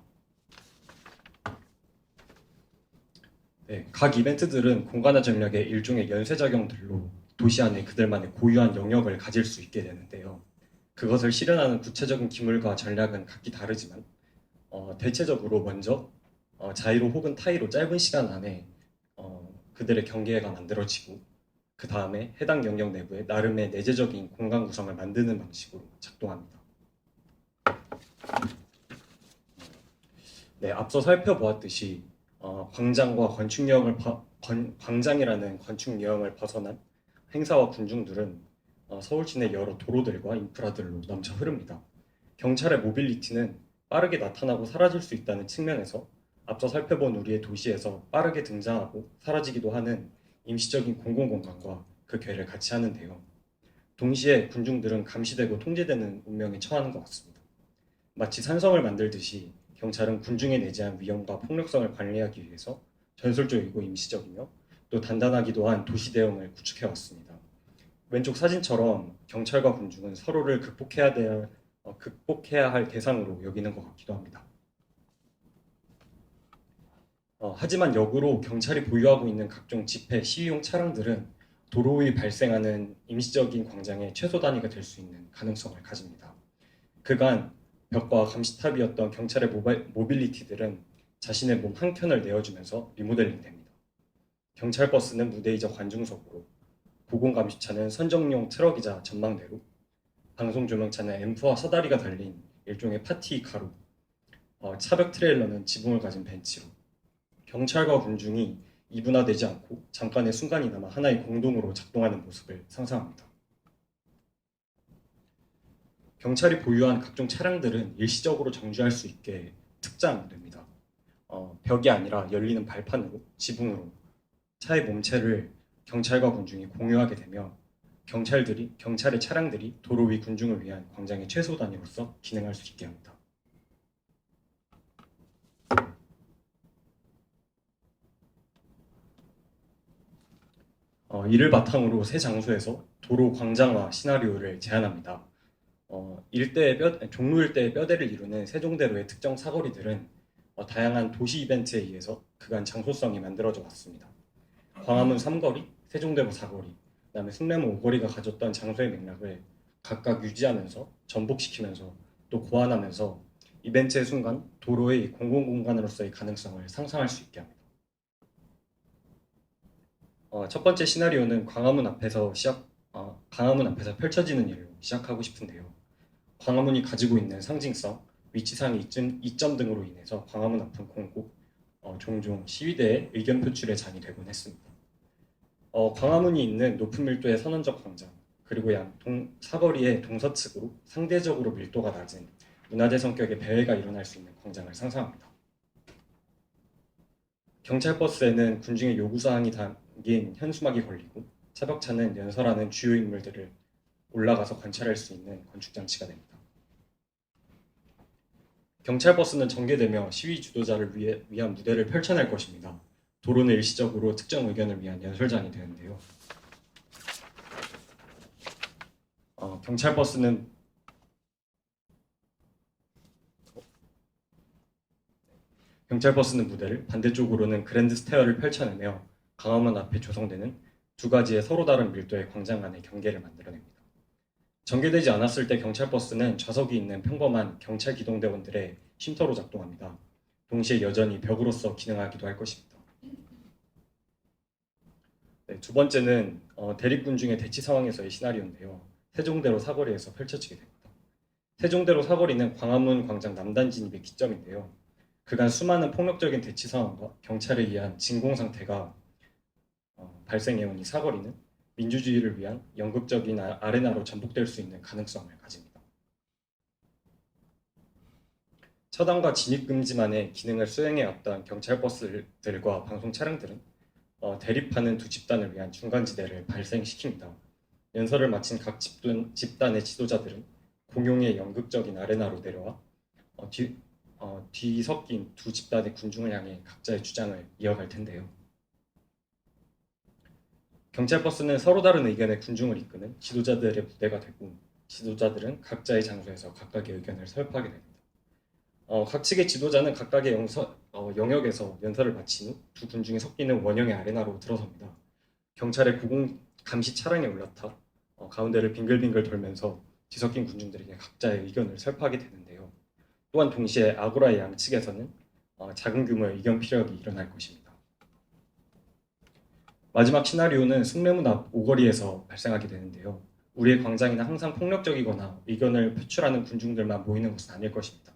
네, 각 이벤트들은 공간화 전략의 일종의 연쇄작용들로 도시 안에 그들만의 고유한 영역을 가질 수 있게 되는데요. 그것을 실현하는 구체적인 기물과 전략은 각기 다르지만 대체적으로 먼저 자의로 혹은 타의로 짧은 시간 안에 그들의 경계가 만들어지고 그 다음에 해당 영역 내부에 나름의 내재적인 공간 구성을 만드는 방식으로 작동합니다. 네, 앞서 살펴보았듯이 광장과 광장이라는 건축 유형을 벗어난 행사와 군중들은 서울 시내 여러 도로들과 인프라들로 넘쳐 흐릅니다. 경찰의 모빌리티는 빠르게 나타나고 사라질 수 있다는 측면에서 앞서 살펴본 우리의 도시에서 빠르게 등장하고 사라지기도 하는 임시적인 공공공간과 그 궤를 같이 하는데요. 동시에 군중들은 감시되고 통제되는 운명에 처하는 것 같습니다. 마치 산성을 만들듯이 경찰은 군중에 내재한 위험과 폭력성을 관리하기 위해서 전술적이고 임시적이며 또 단단하기도 한 도시 대응을 구축해 왔습니다. 왼쪽 사진처럼 경찰과 군중은 서로를 극복해야 할 대상으로 여기는 것 같기도 합니다. 하지만 역으로 경찰이 보유하고 있는 각종 집회, 시위용 차량들은 도로 위 발생하는 임시적인 광장의 최소 단위가 될 수 있는 가능성을 가집니다. 그간 벽과 감시탑이었던 경찰의 모빌리티들은 자신의 몸 한켠을 내어주면서 리모델링됩니다. 경찰 버스는 무대이자 관중석으로, 고공감시차는 선정용 트럭이자 전망대로, 방송 조명차는 앰프와 사다리가 달린 일종의 파티 가로, 차벽 트레일러는 지붕을 가진 벤치로, 경찰과 군중이 이분화되지 않고 잠깐의 순간이나마 하나의 공동으로 작동하는 모습을 상상합니다. 경찰이 보유한 각종 차량들은 일시적으로 정지할 수 있게 특장됩니다. 벽이 아니라 열리는 발판으로, 지붕으로 차의 몸체를 경찰과 군중이 공유하게 되며 경찰의 차량들이 도로 위 군중을 위한 광장의 최소 단위로서 기능할 수 있게 합니다. 이를 바탕으로 세 장소에서 도로 광장화 시나리오를 제안합니다. 종로 일대의 뼈대를 이루는 세종대로의 특정 사거리들은 다양한 도시 이벤트에 의해서 그간 장소성이 만들어져 왔습니다. 광화문 3거리, 세종대로 4거리, 그다음에 숭례문 5거리가 가졌던 장소의 맥락을 각각 유지하면서 전복시키면서 또 고안하면서 이벤트의 순간 도로의 공공공간으로서의 가능성을 상상할 수 있게 합니다. 첫 번째 시나리오는 광화문 앞에서 펼쳐지는 일로 시작하고 싶은데요. 광화문이 가지고 있는 상징성, 위치상의 이점 등으로 인해서 광화문 앞은 공고, 종종 시위대의 의견 표출의 장이 되곤 했습니다. 광화문이 있는 높은 밀도의 선원적 광장, 그리고 사거리의 동서측으로 상대적으로 밀도가 낮은 문화재 성격의 배회가 일어날 수 있는 광장을 상상합니다. 경찰 버스에는 군중의 요구사항이 담긴 현수막이 걸리고 차벽차는 연설하는 주요 인물들을 올라가서 관찰할 수 있는 건축장치가 됩니다. 경찰 버스는 전개되며 시위 주도자를 위한 무대를 펼쳐낼 것입니다. 도로는 일시적으로 특정 의견을 위한 연설장이 되는데요. 경찰 버스는 무대를, 반대쪽으로는 그랜드 스테어를 펼쳐내며 광화문 앞에 조성되는 두 가지의 서로 다른 밀도의 광장 간의 경계를 만들어냅니다. 전개되지 않았을 때 경찰 버스는 좌석이 있는 평범한 경찰 기동대원들의 쉼터로 작동합니다. 동시에 여전히 벽으로서 기능하기도 할 것입니다. 두 번째는 대립군중의 대치 상황에서의 시나리오인데요. 세종대로 사거리에서 펼쳐지게 됩니다. 세종대로 사거리는 광화문 광장 남단 진입의 기점인데요. 그간 수많은 폭력적인 대치 상황과 경찰에 의한 진공 상태가 발생해온 이 사거리는 민주주의를 위한 연극적인 아레나로 전복될 수 있는 가능성을 가집니다. 차단과 진입금지만의 기능을 수행해왔던 경찰 버스들과 방송 차량들은 대립하는 두 집단을 위한 중간지대를 발생시킵니다. 연설을 마친 각 집단의 지도자들은 공용의 연극적인 아레나로 내려와 뒤섞인 두 집단의 군중을 향해 각자의 주장을 이어갈 텐데요. 경찰 버스는 서로 다른 의견의 군중을 이끄는 지도자들의 무대가 되고, 지도자들은 각자의 장소에서 각각의 의견을 설파하게 됩니다. 각 측의 지도자는 각각의 영역에서 연설을 마친 후 두 군중이 섞이는 원형의 아레나로 들어섭니다. 경찰의 고공 감시 차량에 올라타 가운데를 빙글빙글 돌면서 뒤섞인 군중들에게 각자의 의견을 설파하게 되는데요. 또한 동시에 아고라의 양측에서는 작은 규모의 의견 피력이 일어날 것입니다. 마지막 시나리오는 숭례문 앞 오거리에서 발생하게 되는데요. 우리의 광장에는 항상 폭력적이거나 의견을 표출하는 군중들만 모이는 것은 아닐 것입니다.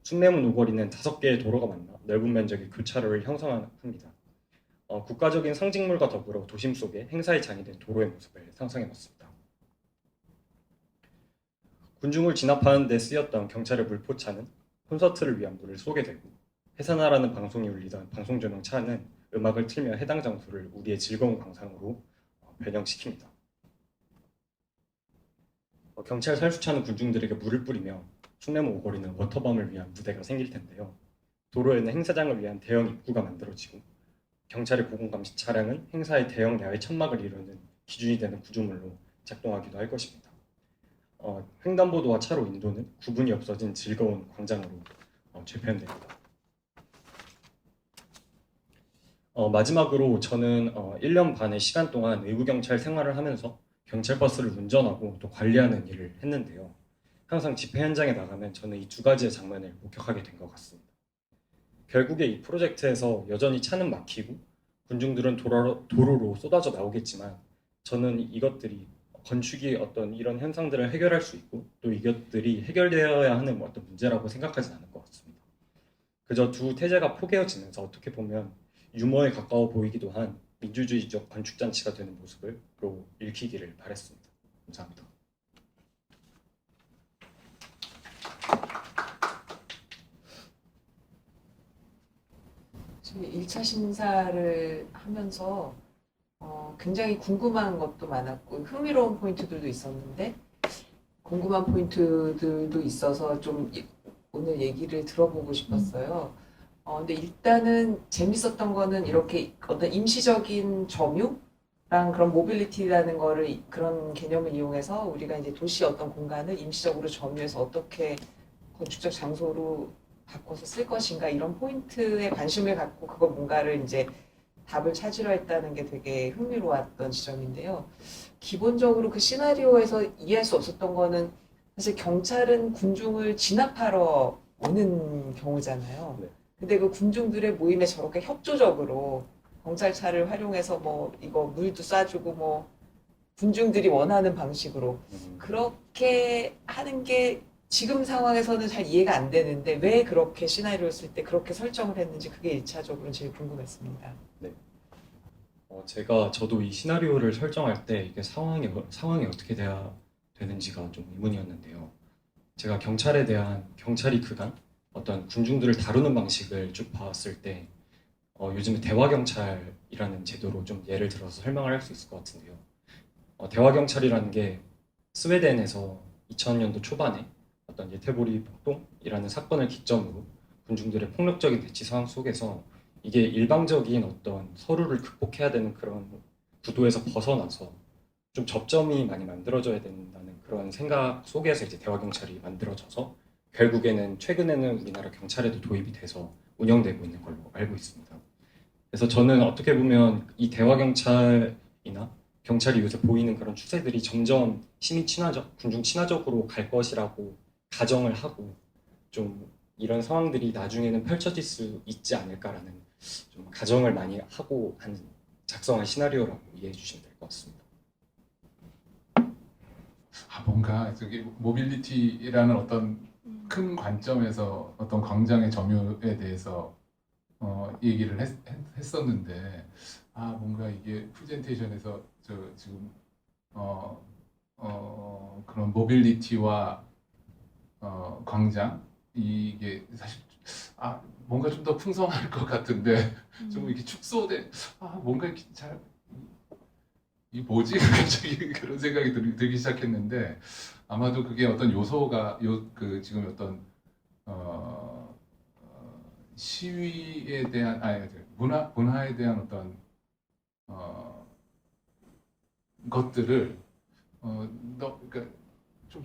숭례문 오거리는 5개의 도로가 만나 넓은 면적의 교차로를 형성합니다. 국가적인 상징물과 더불어 도심 속에 행사의 장이 된 도로의 모습을 상상해봤습니다. 군중을 진압하는 데 쓰였던 경찰의 물포차는 콘서트를 위한 물을 쏘게 되고, 해산하라는 방송이 울리던 방송조명 차는 음악을 틀며 해당 장소를 우리의 즐거운 광상으로 변형시킵니다. 경찰 살수차는 군중들에게 물을 뿌리며 숭례문 오거리는 워터밤을 위한 무대가 생길 텐데요. 도로에는 행사장을 위한 대형 입구가 만들어지고, 경찰의 보건감시 차량은 행사의 대형 야외 천막을 이루는 기준이 되는 구조물로 작동하기도 할 것입니다. 횡단보도와 차로 인도는 구분이 없어진 즐거운 광장으로 재표현됩니다. 마지막으로 저는 1년 반의 시간 동안 의무경찰 생활을 하면서 경찰 버스를 운전하고 또 관리하는 일을 했는데요. 항상 집회 현장에 나가면 저는 이 2가지의 장면을 목격하게 된 것 같습니다. 결국에 이 프로젝트에서 여전히 차는 막히고 군중들은 도로로 쏟아져 나오겠지만, 저는 이것들이 건축이 어떤 이런 현상들을 해결할 수 있고 또 이것들이 해결되어야 하는 어떤 문제라고 생각하진 않을 것 같습니다. 그저 두 태제가 포개어지면서 어떻게 보면 유머에 가까워 보이기도 한 민주주의적 건축잔치가 되는 모습을 읽히기를 바랬습니다. 감사합니다. 저희 1차 심사를 하면서 굉장히 궁금한 것도 많았고 흥미로운 포인트들도 있었는데, 궁금한 포인트들도 있어서 좀 오늘 얘기를 들어보고 싶었어요. 근데 일단은 재밌었던 거는 이렇게 어떤 임시적인 점유랑 그런 모빌리티라는 거를, 그런 개념을 이용해서 우리가 이제 도시 어떤 공간을 임시적으로 점유해서 어떻게 건축적 장소로 바꿔서 쓸 것인가, 이런 포인트에 관심을 갖고 그거 뭔가를 이제 답을 찾으려 했다는 게 되게 흥미로웠던 지점인데요. 기본적으로 그 시나리오에서 이해할 수 없었던 거는, 사실 경찰은 군중을 진압하러 오는 경우잖아요. 네. 근데 그 군중들의 모임에 저렇게 협조적으로 경찰차를 활용해서 뭐 이거 물도 쏴주고 뭐 군중들이 원하는 방식으로 그렇게 하는 게 지금 상황에서는 잘 이해가 안 되는데, 왜 그렇게 시나리오를 쓸 때 그렇게 설정을 했는지 그게 1차적으로 제일 궁금했습니다. 저도 이 시나리오를 설정할 때 이게 상황이 어떻게 돼야 되는지가 좀 의문이었는데요. 제가 경찰이 그간 어떤 군중들을 다루는 방식을 쭉 봐왔을 때, 요즘에 대화경찰이라는 제도로 좀 예를 들어서 설명을 할 수 있을 것 같은데요. 대화경찰이라는 게 스웨덴에서 2000년도 초반에 어떤 예테보리 폭동이라는 사건을 기점으로 군중들의 폭력적인 대치 상황 속에서 이게 일방적인 어떤 서로를 극복해야 되는 그런 구도에서 벗어나서 좀 접점이 많이 만들어져야 된다는 그런 생각 속에서 이제 대화경찰이 만들어져서 결국에는 최근에는 우리나라 경찰에도 도입이 돼서 운영되고 있는 걸로 알고 있습니다. 그래서 저는 어떻게 보면 이 대화경찰이나 경찰이 요새 보이는 그런 추세들이 점점 시민 친화적, 군중 친화적으로 갈 것이라고 가정을 하고, 좀 이런 상황들이 나중에는 펼쳐질 수 있지 않을까라는 좀 가정을 많이 하고 작성한 시나리오라고 이해해 주시면 될 것 같습니다. 뭔가 저기 모빌리티라는 어떤 큰 관점에서 어떤 광장의 점유에 대해서 얘기를 했었는데, 뭔가 이게 프레젠테이션에서 지금 그런 모빌리티와 광장, 이게 사실 뭔가 좀 더 풍성할 것 같은데 좀 이렇게 축소된, 뭔가 이렇게 이 뭐지? 갑자기 그런 생각이 들기 시작했는데, 아마도 그게 어떤 요소가 지금 어떤 시위에 대한 문화에 대한 어떤 것들을 그러니까 좀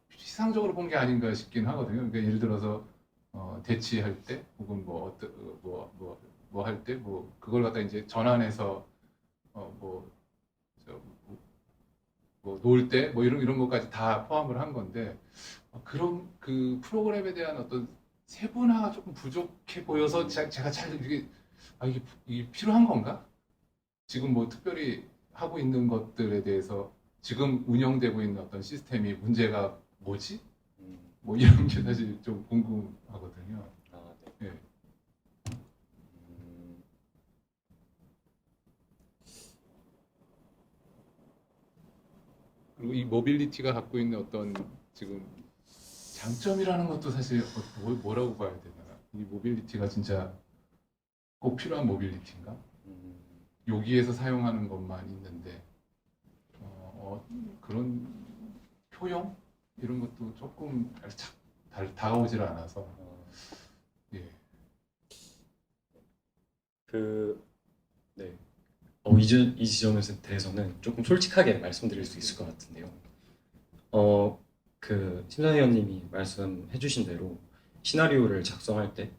피상적으로 본 게 아닌가 싶긴 하거든요. 그러니까 예를 들어서 대치할 때 혹은 뭐 할 때 그걸 갖다 이제 전환해서 놀 때 이런 것까지 다 포함을 한 건데, 그런 그 프로그램에 대한 어떤 세분화가 조금 부족해 보여서 제가 잘 이게 필요한 건가? 지금 특별히 하고 있는 것들에 대해서 지금 운영되고 있는 어떤 시스템이 문제가 뭐지? 뭐 이런 게 사실 좀 궁금하거든요. 아, 네. 예. 음, 그리고 이 모빌리티가 갖고 있는 어떤 지금 장점이라는 것도 사실 뭐라고 봐야 되나? 이 모빌리티가 진짜 꼭 필요한 모빌리티인가? 음, 여기에서 사용하는 것만 있는데 그런 효용 이런 것도 조금 다가오질 않아서 어, 예. 네. 이 지점에 대해서는 조금 솔직하게 말씀드릴 수 있을 것 같은데요. 심사위원님이 말씀해주신 대로 시나리오를 작성할 때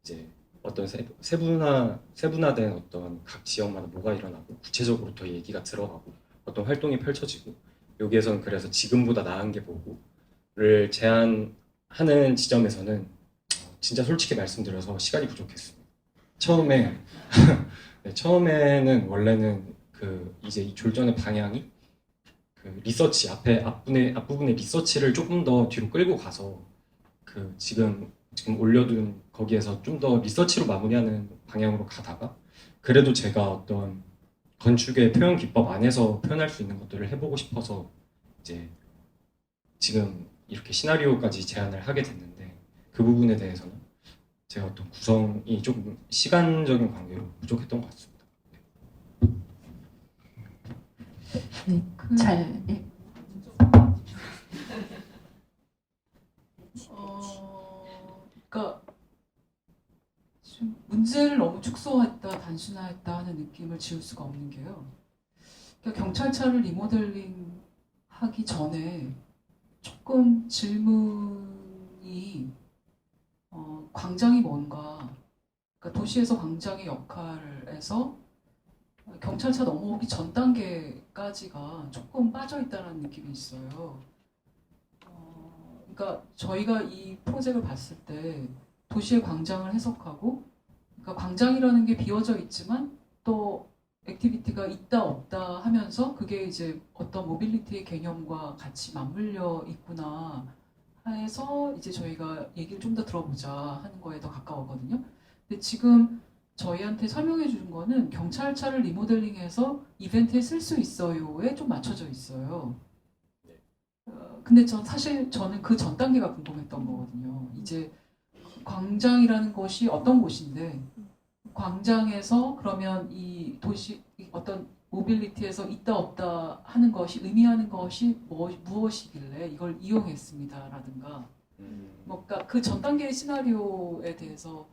이제 어떤 세분화된 어떤 각 지역마다 뭐가 일어나고 구체적으로 더 얘기가 들어가고 어떤 활동이 펼쳐지고 여기에서는 그래서 지금보다 나은 게 뭐고를 제안하는 지점에서는 진짜 솔직히 말씀드려서 시간이 부족했습니다. 처음에 네, 처음에는 원래는 이제 이 졸전의 방향이 리서치 앞부분의 리서치를 조금 더 뒤로 끌고 가서 지금 올려둔 거기에서 좀 더 리서치로 마무리하는 방향으로 가다가 그래도 제가 어떤 건축의 표현 기법 안에서 표현할 수 있는 것들을 해보고 싶어서 이제 지금 이렇게 시나리오까지 제안을 하게 됐는데 그 부분에 대해서는 제가 어떤 구성이 조금 시간적인 관계로 부족했던 것 같습니다. 잘 예. 그러니까 지금 문제를 너무 축소했다, 단순화했다 하는 느낌을 지울 수가 없는 게요. 그러니까 경찰차를 리모델링 하기 전에 조금 질문이 광장이 뭔가, 그러니까 도시에서 광장의 역할에서 경찰차 넘어오기 전 단계까지가 조금 빠져 있다는 느낌이 있어요. 그러니까 저희가 이 프로젝트를 봤을 때 도시의 광장을 해석하고, 그러니까 광장이라는 게 비어져 있지만 또 액티비티가 있다 없다 하면서 그게 이제 어떤 모빌리티의 개념과 같이 맞물려 있구나 해서 이제 저희가 얘기를 좀 더 들어보자 하는 거에 더 가까웠거든요. 근데 지금 저희한테 설명해 주는 거는 경찰차를 리모델링해서 이벤트에 쓸 수 있어요에 좀 맞춰져 있어요. 근데 저는 그 전 단계가 궁금했던 거거든요. 이제 광장이라는 것이 어떤 곳인데 광장에서 그러면 이 도시 어떤 모빌리티에서 있다 없다 하는 것이 의미하는 것이 무엇이길래 이걸 이용했습니다라든가 뭔가 그 전 단계의 시나리오에 대해서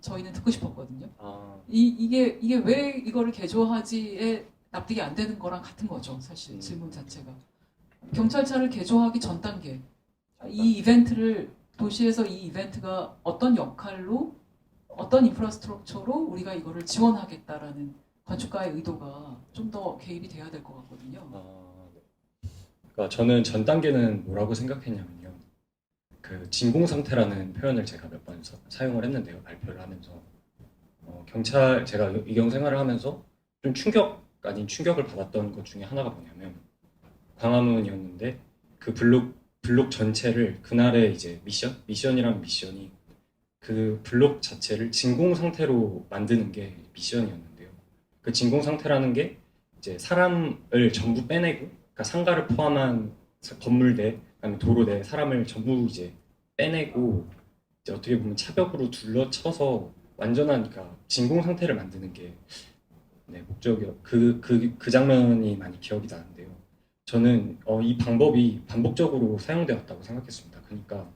저희는 듣고 싶었거든요. 이게 왜 이거를 개조하지에 납득이 안 되는 거랑 같은 거죠, 사실 질문 자체가. 경찰차를 개조하기 전 단계, 이 이벤트를 도시에서 이 이벤트가 어떤 역할로 어떤 인프라스트럭처로 우리가 이거를 지원하겠다라는 건축가의 의도가 좀 더 개입이 돼야 될 것 같거든요. 네. 그러니까 저는 전 단계는 뭐라고 생각했냐면요. 진공 상태라는 표현을 제가 몇 번 사용을 했는데요. 발표를 하면서 제가 이경 생활을 하면서 좀 충격 아닌 충격을 받았던 것 중에 하나가 뭐냐면 광화문이었는데 그 블록 전체를 그날의 이제 미션이라는 미션이 그 블록 자체를 진공 상태로 만드는 게 미션이었는데요. 그 진공 상태라는 게 이제 사람을 전부 빼내고, 그러니까 상가를 포함한 건물대, 그다음에 도로대 사람을 전부 이제 빼내고 이제 어떻게 보면 차벽으로 둘러쳐서 완전한 그러니까 진공 상태를 만드는 게 목적이요. 그 장면이 많이 기억이 나는데요. 저는 이 방법이 반복적으로 사용되었다고 생각했습니다. 그러니까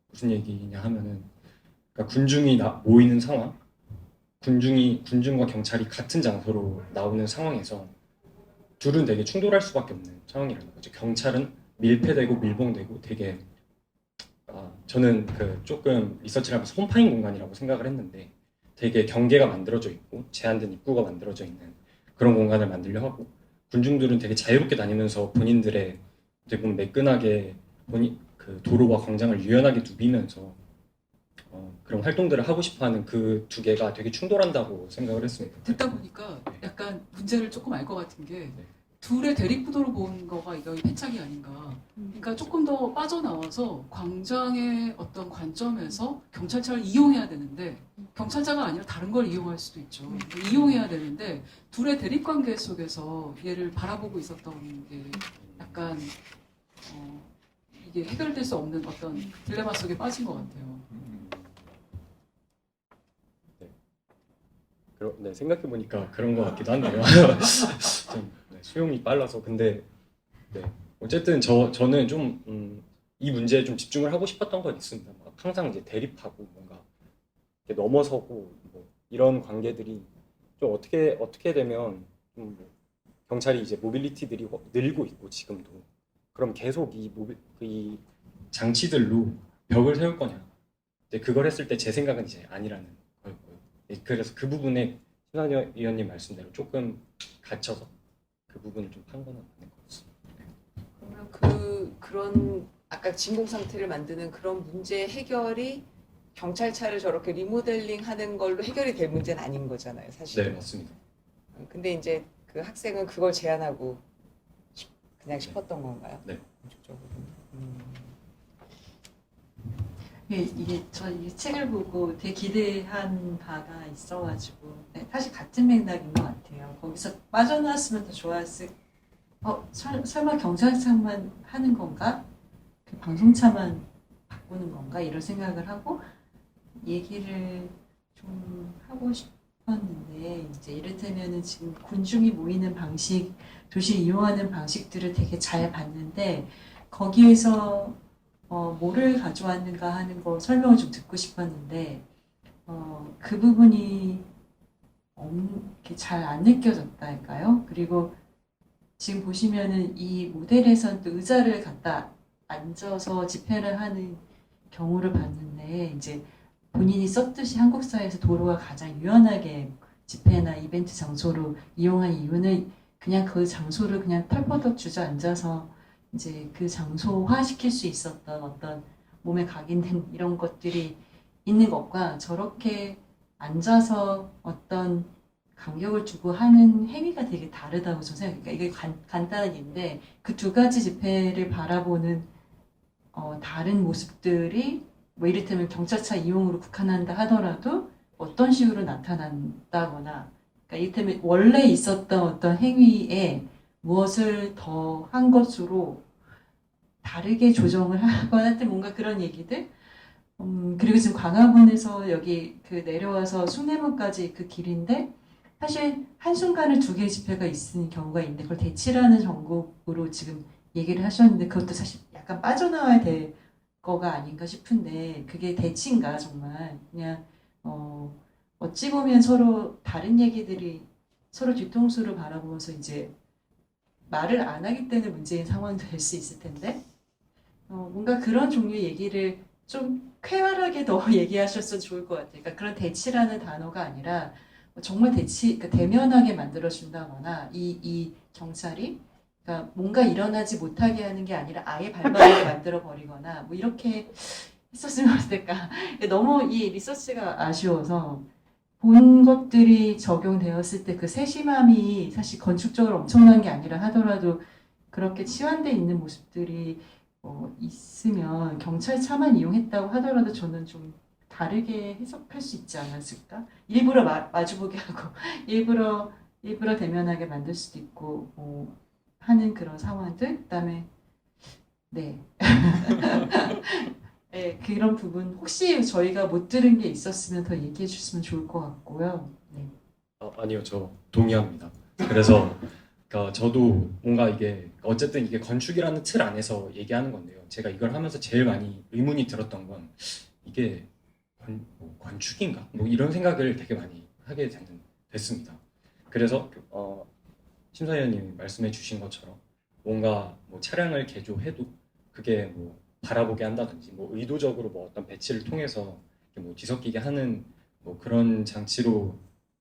무슨 얘기냐 하면은 그러니까 군중이 모이는 상황, 군중과 경찰이 같은 장소로 나오는 상황에서 둘은 되게 충돌할 수밖에 없는 상황이라는 거죠. 경찰은 밀폐되고 밀봉되고 되게 저는 조금 리서치를 하면서 홈파인 공간이라고 생각을 했는데 되게 경계가 만들어져 있고 제한된 입구가 만들어져 있는 그런 공간을 만들려 하고 군중들은 되게 자유롭게 다니면서 본인들의 되게 매끈하게 도로와 광장을 유연하게 누비면서 그런 활동들을 하고 싶어하는 그 두 개가 되게 충돌한다고 생각을 했습니다. 듣다 보니까 약간 문제를 조금 알 것 같은 게 둘의 대립구도로 본 거가 이거 패착이 아닌가. 그러니까 조금 더 빠져나와서 광장의 어떤 관점에서 경찰차를 이용해야 되는데 경찰차가 아니라 다른 걸 이용할 수도 있죠. 이용해야 되는데 둘의 대립관계 속에서 얘를 바라보고 있었던 게 약간 이게 해결될 수 없는 어떤 딜레마 속에 빠진 것 같아요. 네, 생각해 보니까 그런 것 같기도 한데요. 좀 수용이 빨라서 근데 네, 어쨌든 저는 좀 이 문제에 좀 집중을 하고 싶었던 건 있습니다. 막 항상 이제 대립하고 뭔가 이렇게 넘어서고 뭐 이런 관계들이 좀 어떻게 되면 좀뭐 경찰이 이제 모빌리티들이 늘고 있고 지금도 그럼 계속 이 장치들로 벽을 세울 거냐? 근데 그걸 했을 때 제 생각은 이제 아니라는 거였고요. 그래서 그 부분에 심상정 의원님 말씀대로 조금 갇혀서 그 부분을 좀 판단하는 것 같습니다. 그러면 그런 아까 진공 상태를 만드는 그런 문제 해결이 경찰차를 저렇게 리모델링하는 걸로 해결이 될 문제는 아닌 거잖아요, 네, 사실. 맞습니다. 근데 이제 그 학생은 그걸 제안하고 그냥 싶었던 건가요? 네. 공식적으로. 이게 저 이 책을 보고 되게 기대한 바가 있어가지고 네, 사실 같은 맥락인 것 같아요. 거기서 빠져나왔으면 더 좋았을. 설마 경찰차만 하는 건가? 그 방송차만 바꾸는 건가? 이런 생각을 하고 얘기를 좀 하고 싶었는데 이제 이를테면은 지금 군중이 모이는 방식, 도시를 이용하는 방식들을 되게 잘 봤는데 거기에서 뭐를 가져왔는가 하는 거 설명을 좀 듣고 싶었는데 그 부분이 이렇게 잘 안 느껴졌다 할까요? 그리고 지금 보시면은 이 모델에선 또 의자를 갖다 앉아서 집회를 하는 경우를 봤는데 이제 본인이 썼듯이 한국 사회에서 도로가 가장 유연하게 집회나 이벤트 장소로 이용한 이유는 그냥 그 장소를 그냥 털퍼덕 주저앉아서 이제 그 장소화 시킬 수 있었던 어떤 몸에 각인된 이런 것들이 있는 것과 저렇게 앉아서 어떤 간격을 두고 하는 행위가 되게 다르다고 저는 생각해요. 이게 간단한 일인데 그 두 가지 집회를 바라보는 다른 모습들이 뭐 이를테면 경찰차 이용으로 국한한다 하더라도 어떤 식으로 나타난다거나 그러니까 이를테면 원래 있었던 어떤 행위에 무엇을 더 한 것으로 다르게 조정을 하거나 하여튼 뭔가 그런 얘기들 그리고 지금 광화문에서 여기 그 내려와서 숭례문까지 그 길인데 사실 한순간에 두 개의 집회가 있는 경우가 있는데 그걸 대치라는 전국으로 지금 얘기를 하셨는데 그것도 사실 약간 빠져나와야 될 거가 아닌가 싶은데 그게 대치인가 정말 그냥 어찌 보면 서로 다른 얘기들이 서로 뒤통수를 바라보면서 이제 말을 안 하기 때문에 문제인 상황도 될 수 있을 텐데 뭔가 그런 종류의 얘기를 좀 쾌활하게 더 얘기하셨으면 좋을 것 같아요. 그러니까 그런 대치라는 단어가 아니라 정말 그러니까 대면하게 만들어준다거나 이 경찰이 그러니까 뭔가 일어나지 못하게 하는 게 아니라 아예 발발하게 만들어버리거나 뭐 이렇게 했었으면 어떨까. 너무 이 리서치가 아쉬워서 본 것들이 적용되었을 때 그 세심함이 사실 건축적으로 엄청난 게 아니라 하더라도 그렇게 치환되어 있는 모습들이 있으면 경찰차만 이용했다고 하더라도 저는 좀 다르게 해석할 수 있지 않았을까? 일부러 마주보게 하고 일부러 대면하게 만들 수도 있고 하는 그런 상황들 그다음에 네. 네, 그런 부분 혹시 저희가 못 들은 게 있었으면 더 얘기해 주셨으면 좋을 것 같고요. 네. 아니요, 저 동의합니다. 그래서 그러니까 저도 뭔가 이게 어쨌든 이게 건축이라는 틀 안에서 얘기하는 건데요. 제가 이걸 하면서 제일 많이 의문이 들었던 건 이게 건축인가? 뭐 이런 생각을 되게 많이 하게 됐습니다. 그래서 심사위원님이 말씀해 주신 것처럼 뭔가 뭐 차량을 개조해도 그게 뭐 바라보게 한다든지 뭐 의도적으로 뭐 어떤 배치를 통해서 뭐 뒤섞이게 하는 뭐 그런 장치로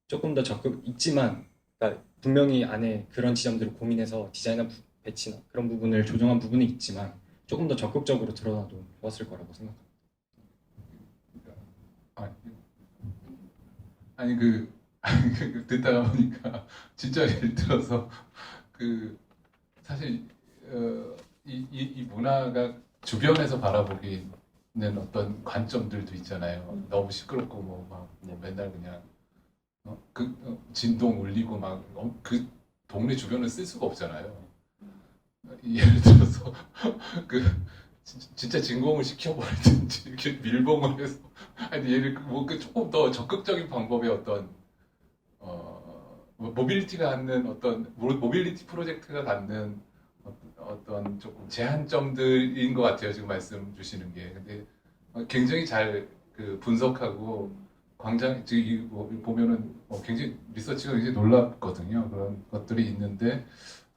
조금 더 적극 있지만 그러니까 분명히 안에 그런 지점들을 고민해서 디자인한 배치나 그런 부분을 조정한 부분이 있지만 조금 더 적극적으로 드러나도 좋았을 거라고 생각합니다. 아니 듣다가 보니까 진짜 예를 들어서 그 사실 이 문화가 주변에서 바라보기는 어떤 관점들도 있잖아요. 너무 시끄럽고 막 맨날 그냥 진동 울리고 막 그 동네 주변을 쓸 수가 없잖아요. 예를 들어서 그 진짜 진공을 시켜버리든지 이렇게 밀봉을 해서 아니 얘를 그 조금 더 적극적인 방법의 어떤 모빌리티가 갖는 어떤 모빌리티 프로젝트가 갖는 어떤 조금 제한점들인 것 같아요. 지금 말씀 주시는 게. 근데 굉장히 잘 그 분석하고 광장 지금 보면은 굉장히 리서치가 굉장히 놀랍거든요. 그런 것들이 있는데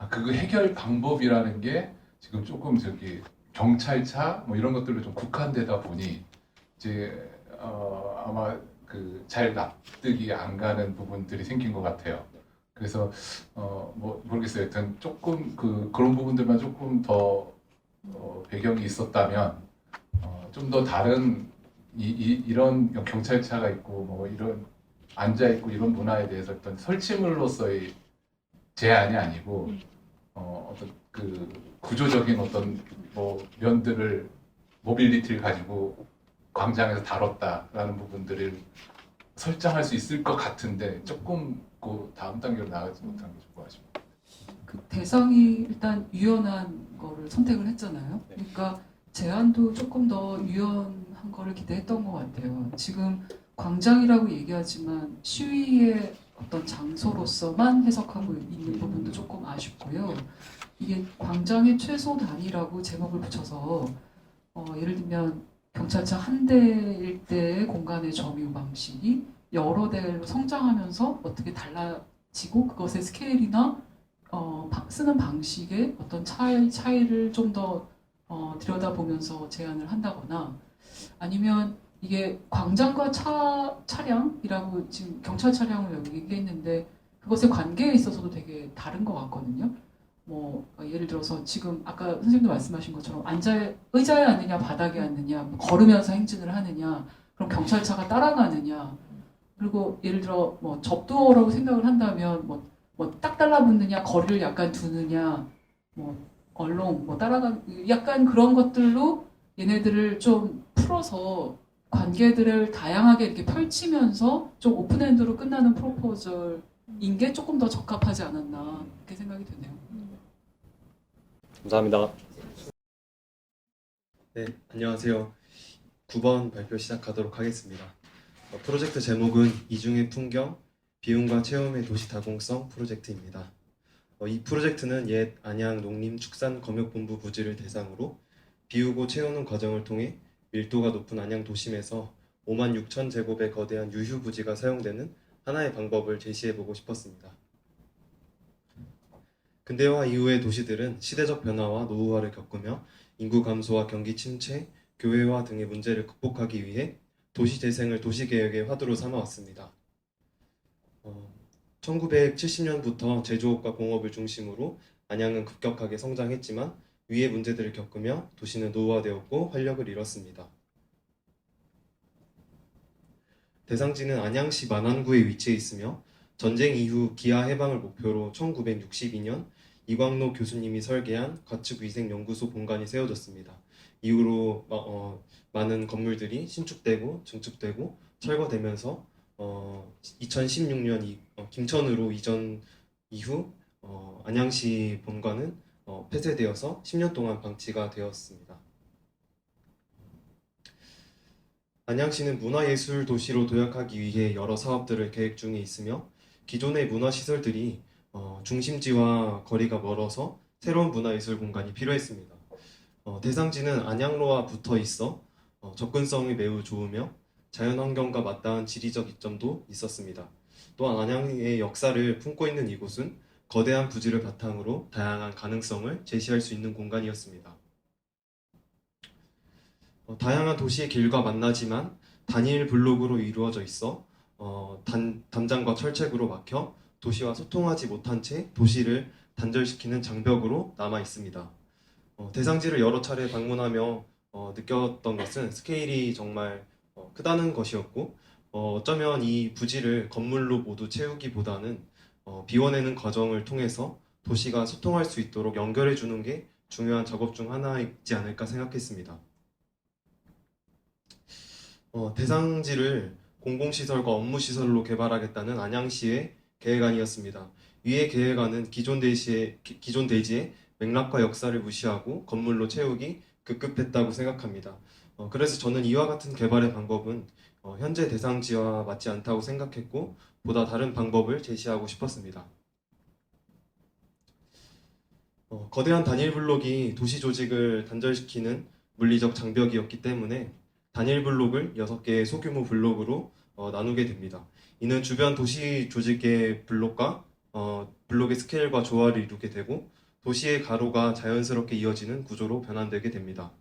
그거 해결 방법이라는 게 지금 조금 저기 경찰차 뭐 이런 것들로 좀 국한되다 보니 이제 아마 그 잘 납득이 안 가는 부분들이 생긴 것 같아요. 그래서 뭐 모르겠어요. 일단 조금 그런 부분들만 조금 더 배경이 있었다면 좀 더 다른 이런 경찰차가 있고 뭐 이런 앉아 있고 이런 문화에 대해서 어떤 설치물로서의 제한이 아니고 어떤 그 구조적인 어떤 뭐 면들을 모빌리티를 가지고 광장에서 다뤘다라는 부분들을 설정할 수 있을 것 같은데 조금 그 다음 단계로 나가지 못한 게 좀 아쉽습니다. 그 대상이 일단 유연한 거를 선택을 했잖아요. 네. 그러니까 제한도 조금 더 유연한 거를 기대했던 것 같아요. 지금 광장이라고 얘기하지만 시위의 어떤 장소로서만 해석하고 있는 부분도 조금 아쉽고요. 이게 광장의 최소 단위라고 제목을 붙여서 예를 들면 경찰차 한 대일 때의 공간의 점유 방식이 여러 대로 성장하면서 어떻게 달라지고 그것의 스케일이나 쓰는 방식의 어떤 차이를 좀 더 들여다보면서 제안을 한다거나 아니면 이게 광장과 차량이라고 지금 경찰 차량을 여기 얘기했는데 그것의 관계에 있어서도 되게 다른 것 같거든요. 뭐 예를 들어서 지금 아까 선생님도 말씀하신 것처럼 의자에 앉느냐 바닥에 앉느냐 뭐 걸으면서 행진을 하느냐 그럼 경찰차가 따라가느냐 그리고 예를 들어 뭐 접두어라고 생각을 한다면 뭐 딱 달라붙느냐 거리를 약간 두느냐 뭐 얼렁 뭐 따라가 약간 그런 것들로 얘네들을 좀 풀어서 관계들을 다양하게 이렇게 펼치면서 좀 오픈엔드로 끝나는 프로포절인 게 조금 더 적합하지 않았나 그렇게 생각이 드네요. 감사합니다. 네, 안녕하세요. 9번 발표 시작하도록 하겠습니다. 프로젝트 제목은 이중의 풍경, 비움과 체험의 도시 다공성 프로젝트입니다. 이 프로젝트는 옛 안양 농림축산검역본부 부지를 대상으로 비우고 채우는 과정을 통해 밀도가 높은 안양 도심에서 5만 6천 제곱의 거대한 유휴 부지가 사용되는 하나의 방법을 제시해보고 싶었습니다. 근대화 이후의 도시들은 시대적 변화와 노후화를 겪으며 인구 감소와 경기 침체, 교회화 등의 문제를 극복하기 위해 도시 재생을 도시개혁의 화두로 삼아왔습니다. 1970년부터 제조업과 공업을 중심으로 안양은 급격하게 성장했지만 위의 문제들을 겪으며 도시는 노후화되었고 활력을 잃었습니다. 대상지는 안양시 만안구에 위치해 있으며 전쟁 이후 기아 해방을 목표로 1962년 이광로 교수님이 설계한 가축위생연구소 본관이 세워졌습니다. 이후로 많은 건물들이 신축되고 증축되고 철거되면서 2016년 김천으로 이전 이후 안양시 본관은 폐쇄되어서 10년 동안 방치가 되었습니다. 안양시는 문화예술 도시로 도약하기 위해 여러 사업들을 계획 중에 있으며 기존의 문화시설들이 중심지와 거리가 멀어서 새로운 문화예술 공간이 필요했습니다. 대상지는 안양로와 붙어 있어 접근성이 매우 좋으며 자연환경과 맞닿은 지리적 이점도 있었습니다. 또한 안양의 역사를 품고 있는 이곳은 거대한 부지를 바탕으로 다양한 가능성을 제시할 수 있는 공간이었습니다. 다양한 도시의 길과 만나지만 단일 블록으로 이루어져 있어 담장과 철책으로 막혀 도시와 소통하지 못한 채 도시를 단절시키는 장벽으로 남아 있습니다. 대상지를 여러 차례 방문하며 느꼈던 것은 스케일이 정말 크다는 것이었고 어쩌면 이 부지를 건물로 모두 채우기보다는 비워내는 과정을 통해서 도시가 소통할 수 있도록 연결해 주는 게 중요한 작업 중 하나이지 않을까 생각했습니다. 대상지를 공공시설과 업무시설로 개발하겠다는 안양시의 계획안이었습니다. 위의 계획안은 기존 대지의 맥락과 역사를 무시하고 건물로 채우기 급급했다고 생각합니다. 그래서 저는 이와 같은 개발의 방법은 현재 대상지와 맞지 않다고 생각했고 보다 다른 방법을 제시하고 싶었습니다. 거대한 단일 블록이 도시 조직을 단절시키는 물리적 장벽이었기 때문에 단일 블록을 6개의 소규모 블록으로 나누게 됩니다. 이는 주변 도시 조직의 블록의 스케일과 조화를 이루게 되고 도시의 가로가 자연스럽게 이어지는 구조로 변환되게 됩니다.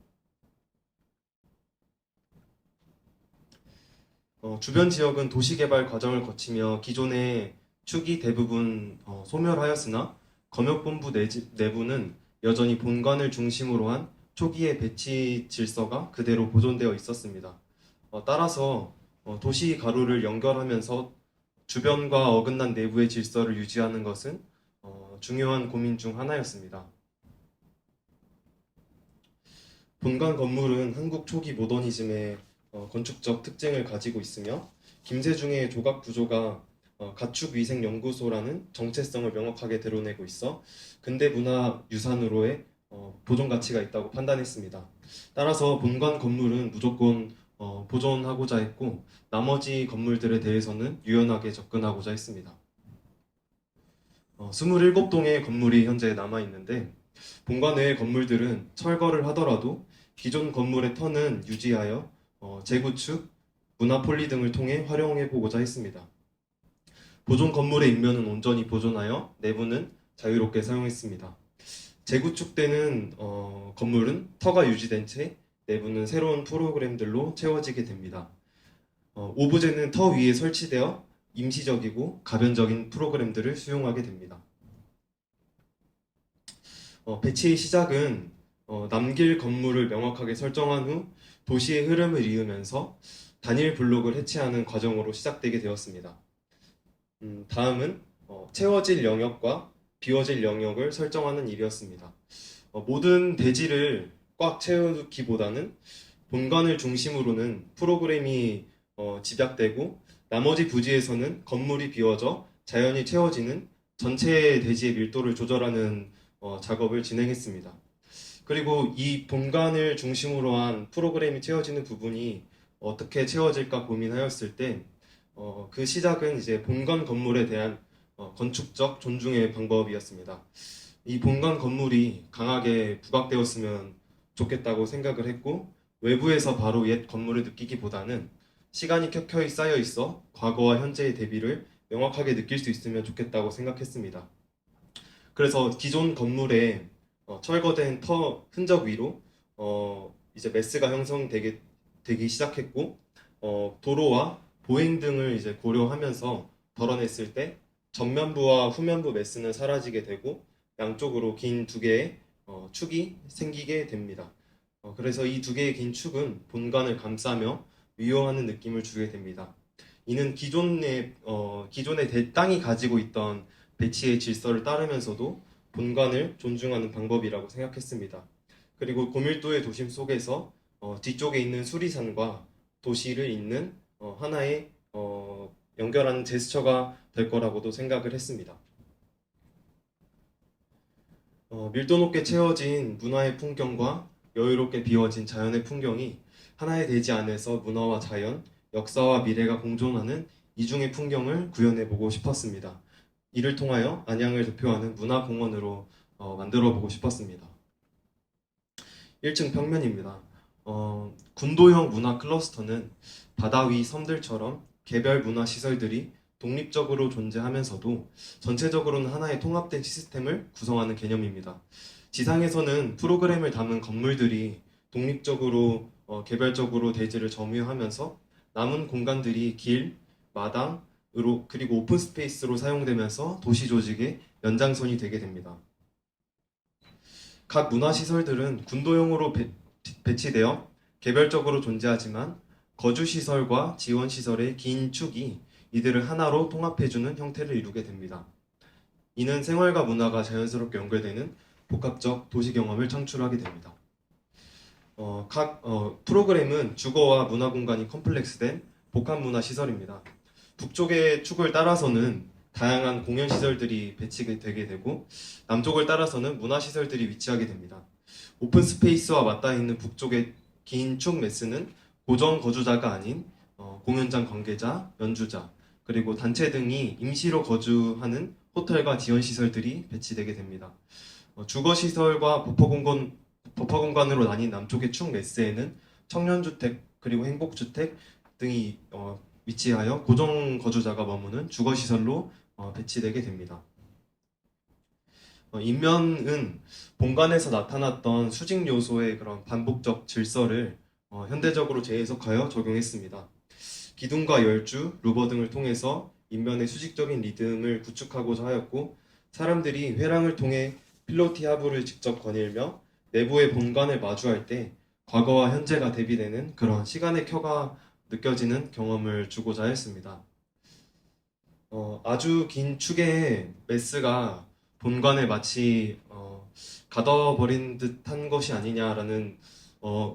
주변 지역은 도시개발 과정을 거치며 기존의 축이 대부분 소멸하였으나 검역본부 내부는 여전히 본관을 중심으로 한 초기의 배치 질서가 그대로 보존되어 있었습니다. 따라서 도시 가로를 연결하면서 주변과 어긋난 내부의 질서를 유지하는 것은 중요한 고민 중 하나였습니다. 본관 건물은 한국 초기 모더니즘의 건축적 특징을 가지고 있으며 김세중의 조각 구조가 가축위생연구소라는 정체성을 명확하게 드러내고 있어 근대문화유산으로의 보존 가치가 있다고 판단했습니다. 따라서 본관 건물은 무조건 보존하고자 했고 나머지 건물들에 대해서는 유연하게 접근하고자 했습니다. 27동의 건물이 현재 남아있는데 본관 외의 건물들은 철거를 하더라도 기존 건물의 터는 유지하여 재구축, 문화폴리 등을 통해 활용해보고자 했습니다. 보존 건물의 입면은 온전히 보존하여 내부는 자유롭게 사용했습니다. 재구축되는 건물은 터가 유지된 채 내부는 새로운 프로그램들로 채워지게 됩니다. 오브제는 터 위에 설치되어 임시적이고 가변적인 프로그램들을 수용하게 됩니다. 배치의 시작은 남길 건물을 명확하게 설정한 후 도시의 흐름을 이으면서 단일 블록을 해체하는 과정으로 시작되게 되었습니다. 다음은 채워질 영역과 비워질 영역을 설정하는 일이었습니다. 모든 대지를 꽉 채우기보다는 본관을 중심으로는 프로그램이 집약되고 나머지 부지에서는 건물이 비워져 자연히 채워지는 전체 대지의 밀도를 조절하는 작업을 진행했습니다. 그리고 이 본관을 중심으로 한 프로그램이 채워지는 부분이 어떻게 채워질까 고민하였을 때 그 시작은 이제 본관 건물에 대한 건축적 존중의 방법이었습니다. 이 본관 건물이 강하게 부각되었으면 좋겠다고 생각을 했고 외부에서 바로 옛 건물을 느끼기보다는 시간이 켜켜이 쌓여 있어 과거와 현재의 대비를 명확하게 느낄 수 있으면 좋겠다고 생각했습니다. 그래서 기존 건물에 철거된 터 흔적 위로 이제 메스가 형성되기 시작했고 도로와 보행 등을 이제 고려하면서 덜어냈을 때 전면부와 후면부 메스는 사라지게 되고 양쪽으로 긴 두 개의 축이 생기게 됩니다. 그래서 이 두 개의 긴 축은 본관을 감싸며 위호하는 느낌을 주게 됩니다. 이는 기존의 땅이 가지고 있던 배치의 질서를 따르면서도 본관을 존중하는 방법이라고 생각했습니다. 그리고 고밀도의 도심 속에서 뒤쪽에 있는 수리산과 도시를 잇는 하나의 연결하는 제스처가 될 거라고도 생각을 했습니다. 밀도 높게 채워진 문화의 풍경과 여유롭게 비워진 자연의 풍경이 하나의 대지 안에서 문화와 자연, 역사와 미래가 공존하는 이중의 풍경을 구현해보고 싶었습니다. 이를 통하여 안양을 대표하는 문화공원으로 만들어보고 싶었습니다. 1층 평면입니다. 군도형 문화 클러스터는 바다 위 섬들처럼 개별 문화 시설들이 독립적으로 존재하면서도 전체적으로는 하나의 통합된 시스템을 구성하는 개념입니다. 지상에서는 프로그램을 담은 건물들이 독립적으로 개별적으로 대지를 점유하면서 남은 공간들이 길, 마당으로 그리고 오픈 스페이스로 사용되면서 도시 조직의 연장선이 되게 됩니다. 각 문화시설들은 군도형으로 배치되어 개별적으로 존재하지만 거주시설과 지원시설의 긴 축이 이들을 하나로 통합해주는 형태를 이루게 됩니다. 이는 생활과 문화가 자연스럽게 연결되는 복합적 도시 경험을 창출하게 됩니다. 각 프로그램은 주거와 문화 공간이 컴플렉스된 복합 문화 시설입니다. 북쪽의 축을 따라서는 다양한 공연 시설들이 배치되게 되고 남쪽을 따라서는 문화 시설들이 위치하게 됩니다. 오픈 스페이스와 맞닿아 있는 북쪽의 긴 축 매스는 고정 거주자가 아닌 공연장 관계자, 연주자, 그리고 단체 등이 임시로 거주하는 호텔과 지원 시설들이 배치되게 됩니다. 주거 시설과 버퍼 공간으로 나뉜 남쪽의 축 매스에는 청년주택 그리고 행복주택 등이 위치하여 고정 거주자가 머무는 주거 시설로 배치되게 됩니다. 인면은 본관에서 나타났던 수직 요소의 그런 반복적 질서를 현대적으로 재해석하여 적용했습니다. 기둥과 열주, 루버 등을 통해서 인면의 수직적인 리듬을 구축하고자 하였고 사람들이 회랑을 통해 필로티 하부를 직접 거닐며 내부의 본관을 마주할 때 과거와 현재가 대비되는 그런 시간의 켜가 느껴지는 경험을 주고자 했습니다. 아주 긴 축의 메스가 본관을 마치 가둬버린 듯한 것이 아니냐라는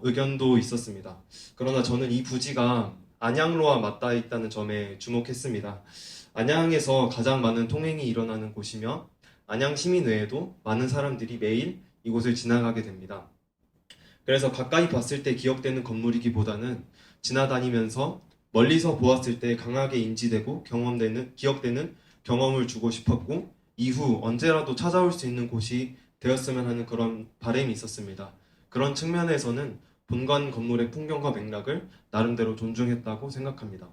의견도 있었습니다. 그러나 저는 이 부지가 안양로와 맞닿아 있다는 점에 주목했습니다. 안양에서 가장 많은 통행이 일어나는 곳이며 안양 시민 외에도 많은 사람들이 매일 이곳을 지나가게 됩니다. 그래서 가까이 봤을 때 기억되는 건물이기보다는 지나다니면서 멀리서 보았을 때 강하게 인지되고 기억되는 경험을 주고 싶었고 이후 언제라도 찾아올 수 있는 곳이 되었으면 하는 그런 바람이 있었습니다. 그런 측면에서는 본관 건물의 풍경과 맥락을 나름대로 존중했다고 생각합니다.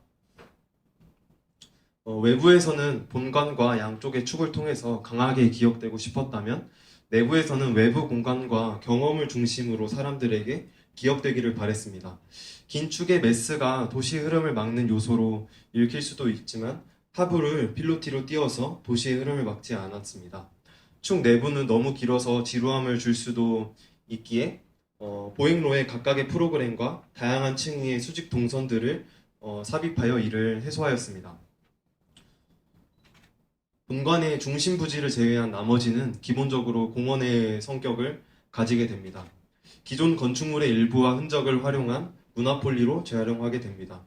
외부에서는 본관과 양쪽의 축을 통해서 강하게 기억되고 싶었다면 내부에서는 외부 공간과 경험을 중심으로 사람들에게 기억되기를 바랬습니다. 긴 축의 메스가 도시의 흐름을 막는 요소로 읽힐 수도 있지만 하부를 필로티로 띄워서 도시의 흐름을 막지 않았습니다. 축 내부는 너무 길어서 지루함을 줄 수도 있기에 보행로의 각각의 프로그램과 다양한 층위의 수직 동선들을 삽입하여 이를 해소하였습니다. 본관의 중심 부지를 제외한 나머지는 기본적으로 공원의 성격을 가지게 됩니다. 기존 건축물의 일부와 흔적을 활용한 문화폴리로 재활용하게 됩니다.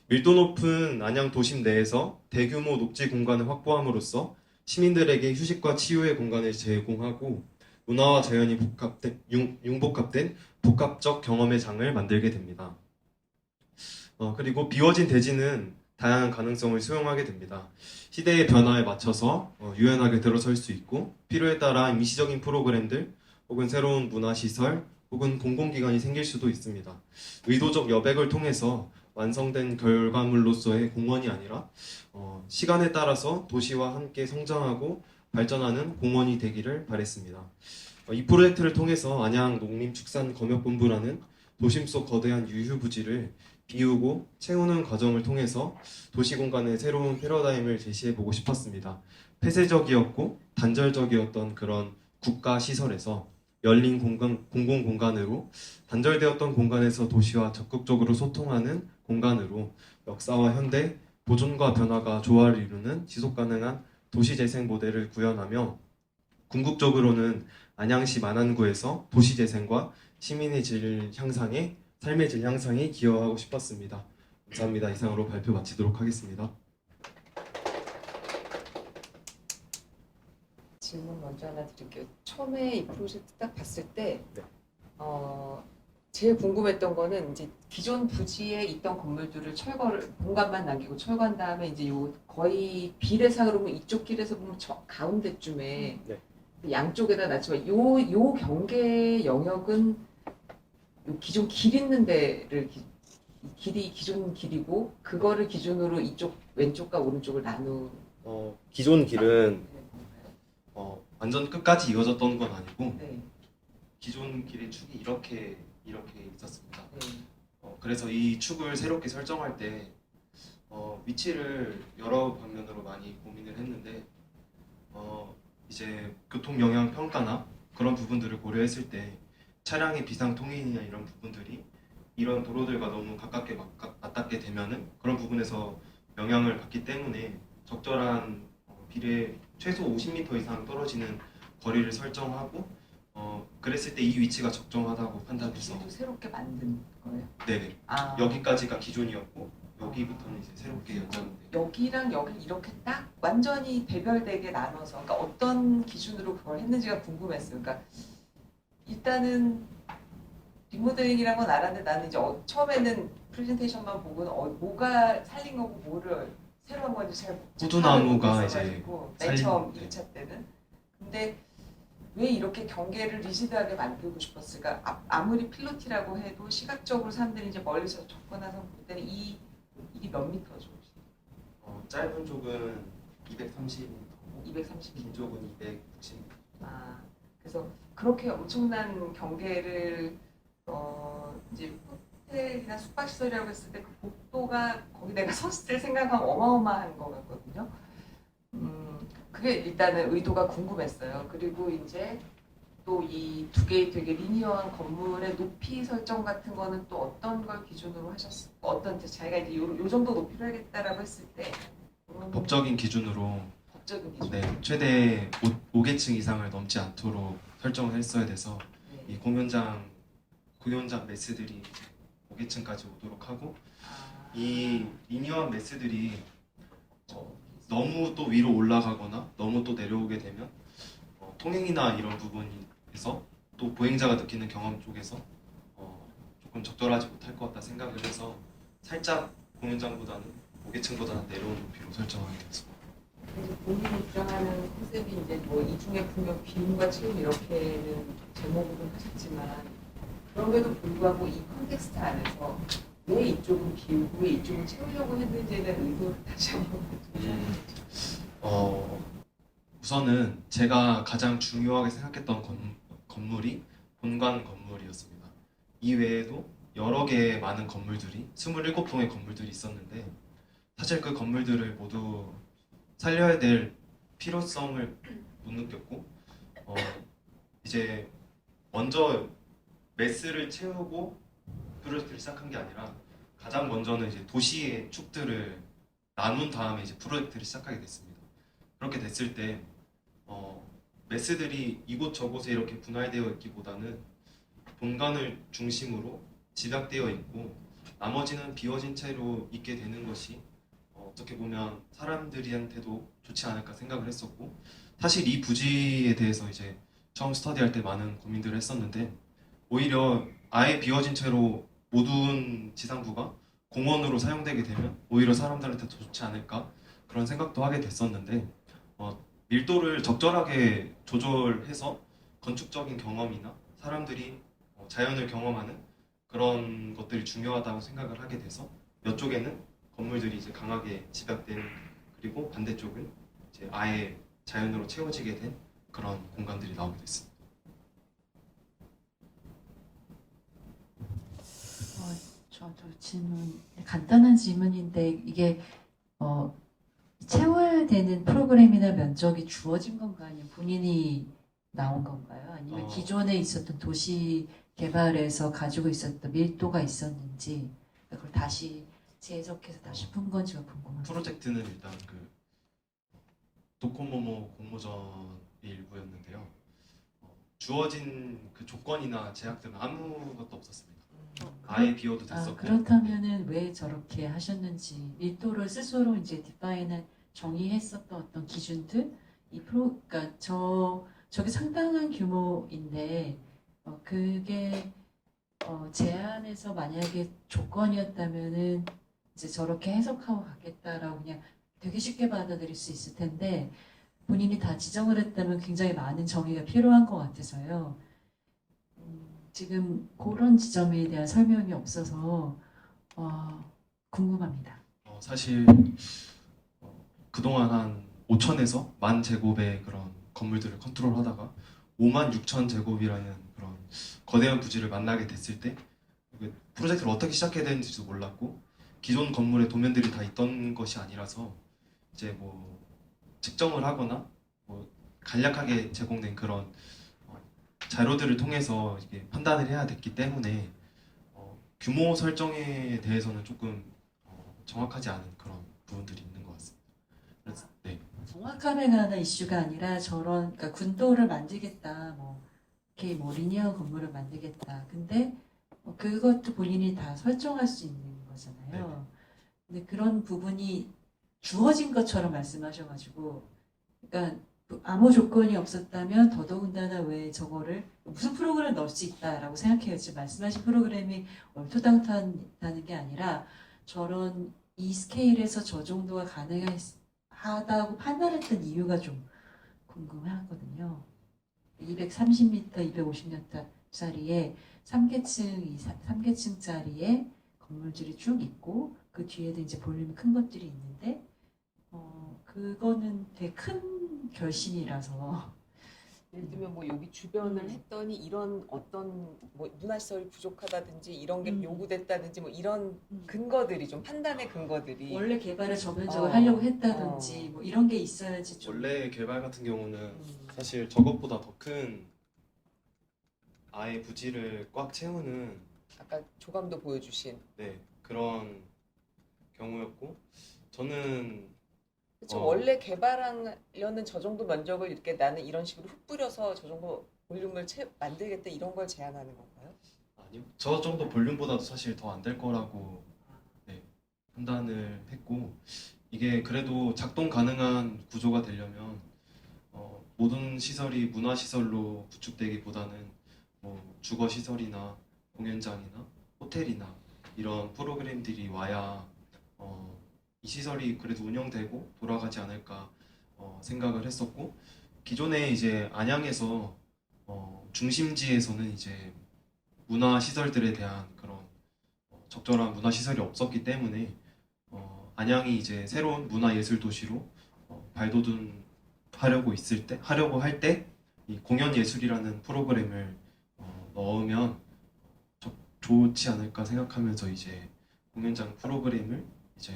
밀도 높은 안양 도심 내에서 대규모 녹지 공간을 확보함으로써 시민들에게 휴식과 치유의 공간을 제공하고 문화와 자연이 융복합된 복합적 경험의 장을 만들게 됩니다. 그리고 비워진 대지는 다양한 가능성을 수용하게 됩니다. 시대의 변화에 맞춰서 유연하게 들어설 수 있고 필요에 따라 임시적인 프로그램들 혹은 새로운 문화시설 혹은 공공기관이 생길 수도 있습니다. 의도적 여백을 통해서 완성된 결과물로서의 공원이 아니라 시간에 따라서 도시와 함께 성장하고 발전하는 공원이 되기를 바랬습니다. 이 프로젝트를 통해서 안양 농림축산검역본부라는 도심 속 거대한 유휴부지를 비우고 채우는 과정을 통해서 도시공간의 새로운 패러다임을 제시해보고 싶었습니다. 폐쇄적이었고 단절적이었던 그런 국가시설에서 열린 공공공간으로 단절되었던 공간에서 도시와 적극적으로 소통하는 공간으로 역사와 현대, 보존과 변화가 조화를 이루는 지속가능한 도시재생 모델을 구현하며 궁극적으로는 안양시 만안구에서 도시재생과 시민의 삶의 질 향상에 기여하고 싶었습니다. 감사합니다. 이상으로 발표 마치도록 하겠습니다. 질문 먼저 하나 드릴게요. 처음에 이 프로젝트 딱 봤을 때 네. 제일 궁금했던 거는 이제 기존 부지에 있던 건물들을 공간만 남기고 철거한 다음에 이제 요 거의 비례상으로 보면 이쪽 길에서 보면 저 가운데쯤에 네. 양쪽에다 놨지만 요 경계 영역은 요 기존 길 있는 데를 길이 기존 길이고 그거를 기준으로 이쪽 왼쪽과 오른쪽을 나눈 기존 길은 완전 끝까지 이어졌던 건 아니고 네. 기존 길의 축이 이렇게 있었습니다. 네. 그래서 이 축을 새롭게 설정할 때 위치를 여러 방면으로 많이 고민을 했는데 이제 교통 영향 평가나 그런 부분들을 고려했을 때 차량의 비상 통행이나 이런 부분들이 이런 도로들과 너무 가깝게 맞닿게 되면은 그런 부분에서 영향을 받기 때문에 적절한 비례 최소 50m 이상 떨어지는 거리를 설정하고 그랬을 때 이 위치가 적정하다고 판단해서 기준도 새롭게 만든 거예요? 네네 아, 여기까지가 기존이었고 여기부터는 이제 새롭게 연장돼. 여기랑 여기 이렇게 딱 완전히 대별되게 나눠서 그러니까 어떤 기준으로 그걸 했는지가 궁금했어요. 그러니까 일단은 리모델링이란 건 알았는데 나는 이제 처음에는 프레젠테이션만 보고는 뭐가 살린 거고 뭐를 새로 한 건지 잘 호두나무가 이제 맨 살린 처음 네. 1차 때는. 근데 왜 이렇게 경계를 리지드하게 만들고 싶었을까? 아무리 필로티라고 해도 시각적으로 사람들이 이제 멀리서 접근해서 볼 때는 이게 몇 미터죠? 짧은 쪽은 230m고 230m. 긴 쪽은 260m. 아, 그래서 그렇게 엄청난 경계를 이제 호텔이나 숙박시설이라고 했을 때 그 복도가 거기 내가 섰을 때 생각하면 어마어마한 것 같거든요. 그게 일단은 의도가 궁금했어요. 그리고 이제 또 이 두 개의 되게 리니어한 건물의 높이 설정 같은 거는 또 어떤 걸 기준으로 하셨어요? 어떤 자기가 이제 요 정도 높이로 하겠다라고 했을 때 법적인 기준으로 법적인 기준. 네, 최대 5계층 이상을 넘지 않도록 설정을 했어야 돼서 이 네. 공연장 매스들이 5계층까지 오도록 하고 이 리니어한 매스들이 너무 또 위로 올라가거나 너무 또 내려오게 되면 통행이나 이런 부분에서 또 보행자가 느끼는 경험 쪽에서 조금 적절하지 못할 것 같다 생각을 해서 살짝 공연장보다는 5계층보다는 내려온 높이로 설정하게 됐습니다. 그래서 본인이 주장하는 컨셉이 이제 뭐 이중의 풍요, 비움과 치움 이렇게는 제목으로 하셨지만 그럼에도 불구하고 이 컨텍스트 안에서 왜 이쪽은 비우고 왜 이쪽은 채우려고 했는지는 의도를 다시 한번 우선은 제가 가장 중요하게 생각했던 건물이 본관 건물이었습니다. 이 외에도 여러 개의 많은 건물들이 27동의 건물들이 있었는데 사실 그 건물들을 모두 살려야 될 필요성을 못 느꼈고 이제 먼저 매스를 채우고 프로젝트를 시작한 게 아니라 가장 먼저는 이제 도시의 축들을 나눈 다음에 이제 프로젝트를 시작하게 됐습니다. 그렇게 됐을 때 매스들이 이곳저곳에 이렇게 분할되어 있기보다는 본관을 중심으로 집약되어 있고 나머지는 비워진 채로 있게 되는 것이 어떻게 보면 사람들한테도 좋지 않을까 생각을 했었고 사실 이 부지에 대해서 이제 처음 스터디할 때 많은 고민들을 했었는데 오히려 아예 비워진 채로 모든 지상부가 공원으로 사용되게 되면 오히려 사람들한테 더 좋지 않을까 그런 생각도 하게 됐었는데 밀도를 적절하게 조절해서 건축적인 경험이나 사람들이 자연을 경험하는 그런 것들이 중요하다고 생각을 하게 돼서 이쪽에는 건물들이 이제 강하게 집약된 그리고 반대쪽은 이제 아예 자연으로 채워지게 된 그런 공간들이 나오게 됐습니다. 저도 간단한 질문인데 이게 채워야 되는 프로그램이나 면적이 주어진 건가요? 아니면 본인이 나온 건가요? 아니면 기존에 있었던 도시 개발에서 가지고 있었던 밀도가 있었는지 그걸 다시 재해석해서 다시 푼 건지가 궁금합니다. 프로젝트는 일단 그 도코모모 공모전의 일부였는데요. 주어진 그 조건이나 제약들은 아무것도 없었습니다. 아예 비워도 됐었고. 그렇다면은 왜 저렇게 하셨는지 밀도를 스스로 이제 디파인을 정의했었던 어떤 기준들 그러니까 저게 상당한 규모인데 그게 제안에서 만약에 조건이었다면은 이제 저렇게 해석하고 가겠다라고 그냥 되게 쉽게 받아들일 수 있을 텐데 본인이 다 지정을 했다면 굉장히 많은 정의가 필요한 것 같아서요. 지금 그런 지점에 대한 설명이 없어서 궁금합니다. 사실 그동안 한 5천에서 10,000제곱의 그런 건물들을 컨트롤하다가 56,000제곱이라는 그런 거대한 부지를 만나게 됐을 때 그 프로젝트를 어떻게 시작해야 되는지도 몰랐고 기존 건물의 도면들이 다 있던 것이 아니라서 이제 뭐 측정을 하거나 뭐 간략하게 제공된 그런 자료들을 통해서 이게 판단을 해야 됐기 때문에 규모 설정에 대해서는 조금 정확하지 않은 그런 부분들이 있는 것 같습니다. 그래서, 네. 정확함에 관한 이슈가 아니라 저런 그러니까 군도를 만들겠다 뭐 이렇게 뭐 리니어 건물을 만들겠다. 근데 그것도 본인이 다 설정할 수 있는 거잖아요. 근데 그런 부분이 주어진 것처럼 말씀하셔가지고, 그러니까 아무 조건이 없었다면 더더군다나 왜 저거를 무슨 프로그램을 넣을 수 있다라고 생각해요. 지금 말씀하신 프로그램이 얼토당토하다는 게 아니라 저런 이 스케일에서 저 정도가 가능하다고 판단했던 이유가 좀 궁금하거든요. 230m, 250m짜리에 3계층짜리에 건물들이 쭉 있고 그 뒤에도 이제 볼륨이 큰 것들이 있는데 그거는 되게 큰 결심이라서 예를 들면 뭐 여기 주변을 했더니 이런 어떤 뭐 문화시설이 부족하다든지 이런 게 요구됐다든지 뭐 이런 근거들이 좀 판단의 근거들이 원래 개발을 저변적으로 어, 하려고 했다든지 뭐 이런 게 있어야지 좀 원래 개발 같은 경우는 음, 사실 저것보다 더 큰 아예 부지를 꽉 채우는 아까 조감도 보여주신 네, 그런 경우였고 저는 그쵸, 어. 원래 개발하려는 저 정도 면적을 이렇게 나는 이런 식으로 흙 뿌려서 저 정도 볼륨을 만들겠다 이런 걸 제안하는 건가요? 아니요. 저 정도 볼륨보다도 사실 더 안 될 거라고 네, 판단을 했고 이게 그래도 작동 가능한 구조가 되려면 모든 시설이 문화 시설로 구축되기보다는 뭐 주거 시설이나 공연장이나 호텔이나 이런 프로그램들이 와야 이 시설이 그래도 운영되고 돌아가지 않을까 생각을 했었고 기존에 이제 안양에서 중심지에서는 이제 문화 시설들에 대한 그런 적절한 문화 시설이 없었기 때문에 안양이 이제 새로운 문화 예술 도시로 하려고 할 때 이 공연 예술이라는 프로그램을 넣으면 좋지 않을까 생각하면서 이제 공연장 프로그램을 이제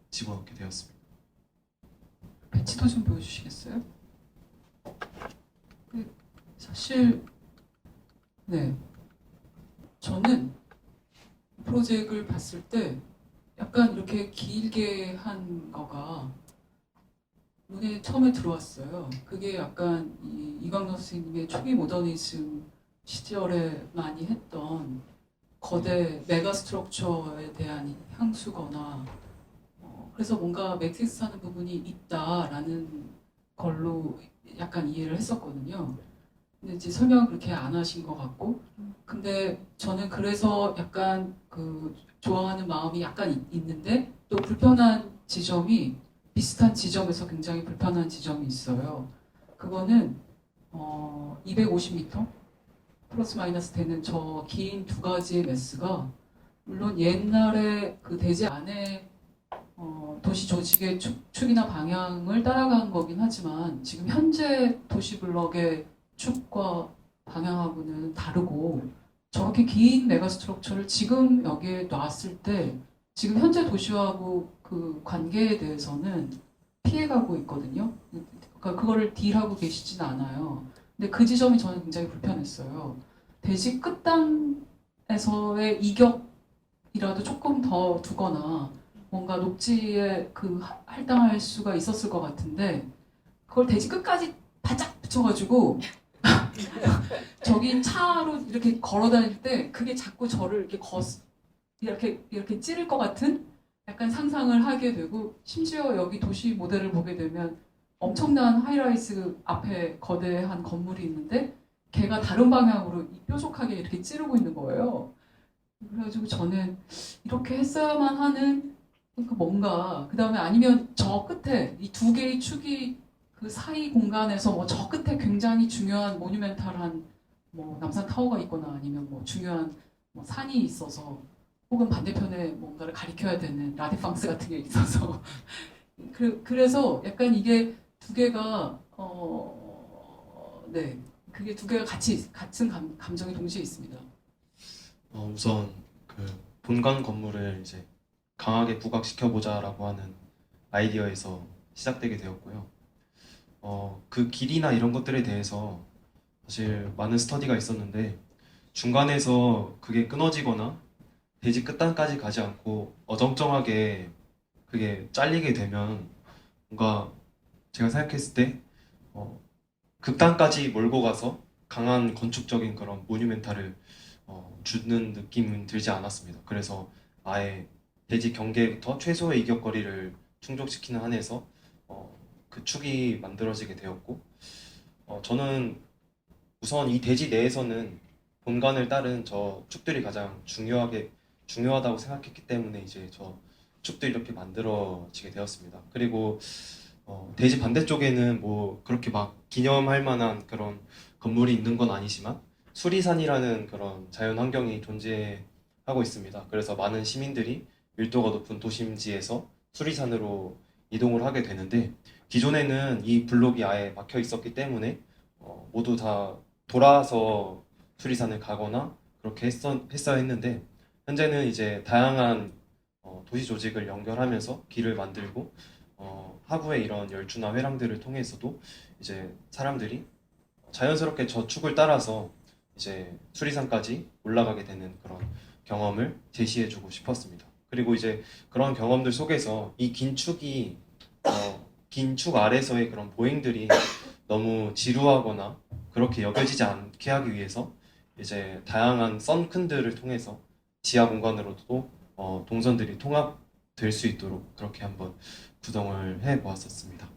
집어넣게 되었습니다. 배치도 좀 보여주시겠어요? 사실 네 저는 프로젝트를 봤을 때 약간 이렇게 길게 한 거가 눈에 처음에 들어왔어요. 그게 약간 이광덕 선생님의 초기 모더니즘 시절에 많이 했던 거대 메가 스트럭처에 대한 향수거나 그래서 뭔가 매트릭스하는 부분이 있다라는 걸로 약간 이해를 했었거든요. 근데 이제 설명을 그렇게 안 하신 것 같고, 근데 저는 그래서 약간 그 좋아하는 마음이 약간 있는데 또 불편한 지점이 비슷한 지점에서 굉장히 불편한 지점이 있어요. 그거는 250m 플러스 마이너스 되는 저 긴 두 가지의 매스가 물론 옛날에 그 대지 안에 도시 조직의 축이나 방향을 따라간 거긴 하지만 지금 현재 도시 블럭의 축과 방향하고는 다르고 저렇게 긴 메가 스트럭처를 지금 여기에 놨을 때 지금 현재 도시하고 그 관계에 대해서는 피해가고 있거든요. 그러니까 그거를 딜하고 계시진 않아요. 근데 그 지점이 저는 굉장히 불편했어요. 대지 끝단에서의 이격이라도 조금 더 두거나 뭔가 녹지에 그 할당할 수가 있었을 것 같은데 그걸 대지 끝까지 바짝 붙여가지고 저기 차로 이렇게 걸어 다닐 때 그게 자꾸 저를 이렇게 찌를 것 같은 약간 상상을 하게 되고 심지어 여기 도시 모델을 보게 되면 엄청난 하이라이스 앞에 거대한 건물이 있는데 걔가 다른 방향으로 뾰족하게 이렇게 찌르고 있는 거예요. 그래가지고 저는 이렇게 했어야만 하는 그러니까 뭔가 그 다음에 아니면 저 끝에 이 두 개의 축이 그 사이 공간에서 뭐 저 끝에 굉장히 중요한 모뉴멘탈한 뭐 남산 타워가 있거나 아니면 뭐 중요한 뭐 산이 있어서 혹은 반대편에 뭔가를 가리켜야 되는 라디팡스 같은 게 있어서 그래서 약간 이게 두 개가 네 그게 두 개가 같은 감정이 동시에 있습니다. 우선 그 본관 건물을 이제 강하게 부각시켜보자라고 하는 아이디어에서 시작되게 되었고요. 그 길이나 이런 것들에 대해서 사실 많은 스터디가 있었는데 중간에서 그게 끊어지거나 대지 끝단까지 가지 않고 어정쩡하게 그게 잘리게 되면 뭔가 제가 생각했을 때 극단까지 몰고 가서 강한 건축적인 그런 모뉴멘탈을 주는 느낌은 들지 않았습니다. 그래서 아예 대지 경계부터 최소의 이격거리를 충족시키는 한에서 그 축이 만들어지게 되었고, 저는 우선 이 대지 내에서는 본관을 따른 저 축들이 가장 중요하다고 생각했기 때문에 이제 저 축들이 이렇게 만들어지게 되었습니다. 그리고 대지 반대쪽에는 뭐 그렇게 막 기념할 만한 그런 건물이 있는 건 아니지만 수리산이라는 그런 자연 환경이 존재하고 있습니다. 그래서 많은 시민들이 밀도가 높은 도심지에서 수리산으로 이동을 하게 되는데, 기존에는 이 블록이 아예 막혀 있었기 때문에 모두 다 돌아서 수리산을 가거나 그렇게 했어야 했는데, 현재는 이제 다양한 도시 조직을 연결하면서 길을 만들고 하부의 이런 열주나 회랑들을 통해서도 이제 사람들이 자연스럽게 저 축을 따라서 이제 수리산까지 올라가게 되는 그런 경험을 제시해주고 싶었습니다. 그리고 이제 그런 경험들 속에서 이 긴 축이 긴 축 아래서의 그런 보행들이 너무 지루하거나 그렇게 여겨지지 않게 하기 위해서 이제 다양한 썬큰들을 통해서 지하 공간으로도 동선들이 통합될 수 있도록 그렇게 한번 구성을 해보았었습니다.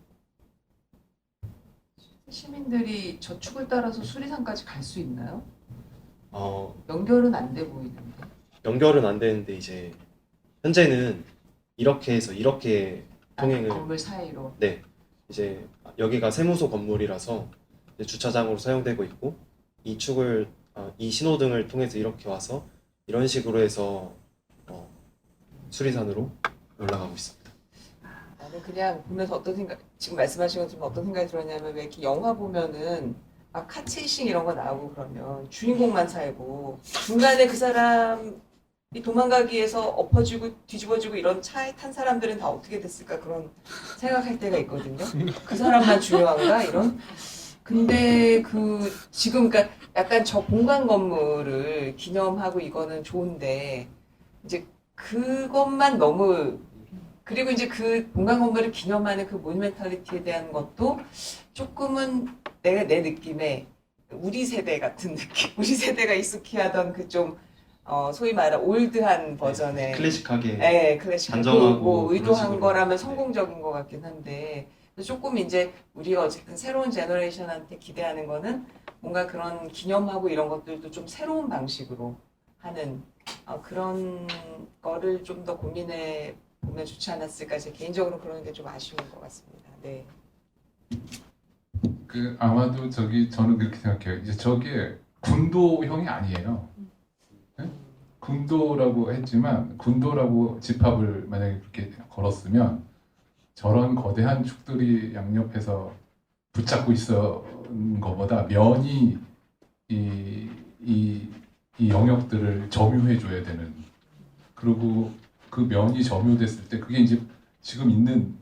시민들이 저축을 따라서 수리산까지 갈 수 있나요? 어, 연결은 안 돼 보이는데. 연결은 안 되는데 이제 현재는 이렇게 해서 이렇게 통행을 건물 사이로. 네, 이제 여기가 세무소 건물이라서 이제 주차장으로 사용되고 있고, 이 축을 이 신호등을 통해서 이렇게 와서 이런 식으로 해서 수리산으로 올라가고 있습니다. 나는 그냥 보면서 어떤 생각, 지금 말씀하신 것처럼 어떤 생각이 들었냐면, 왜 이렇게 영화 보면은 막 카체이싱 이런 거 나오고 그러면 주인공만 살고 중간에 그 사람이 도망가기 위해서 엎어지고 뒤집어지고 이런 차에 탄 사람들은 다 어떻게 됐을까, 그런 생각할 때가 있거든요. 그 사람만 중요한가 이런. 근데 지금 그러니까 약간 저 공간 건물을 기념하고 이거는 좋은데, 이제 그것만 너무, 그리고 이제 그 공간 건물을 기념하는 그 모뉴멘탈리티에 대한 것도 조금은 내 느낌에 우리 세대 같은 느낌, 우리 세대가 익숙해하던 그 좀 소위 말하는 올드한 버전의 클래식하게 네, 클래식 단정하고 뭐 그런 의도한 식으로. 거라면 네. 성공적인 것 같긴 한데, 조금 이제 우리가 어쨌든 새로운 제너레이션한테 기대하는 거는 뭔가 그런 기념하고 이런 것들도 좀 새로운 방식으로 하는 그런 거를 좀 더 고민해 보면 좋지 않았을까. 제 개인적으로 그런 게 좀 아쉬운 것 같습니다. 네. 아마도 저는 그렇게 생각해요. 이제 저게 군도형이 아니에요. 네? 군도라고 했지만 군도라고 집합을 만약에 그렇게 걸었으면 저런 거대한 축들이 양옆에서 붙잡고 있었는 것보다 면이 이 영역들을 점유해줘야 되는, 그리고 그 면이 점유됐을 때 그게 이제 지금 있는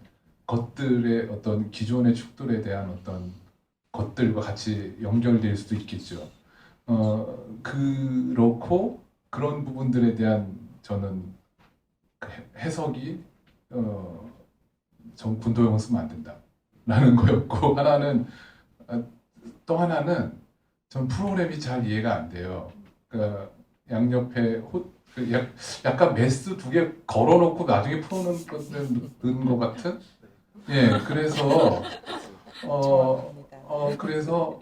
것들의 어떤 기존의 축들에 대한 어떤 것들과 같이 연결될 수도 있겠죠. 그렇고 그런 부분들에 대한 저는 해석이 전 군도형을 쓰면 안 된다라는 거였고, 또 하나는 전 프로그램이 잘 이해가 안 돼요. 그러니까 양옆에 약간 메스 2개 걸어놓고 나중에 풀어놓은 것 같은. 예, 그래서 정확합니다. 그래서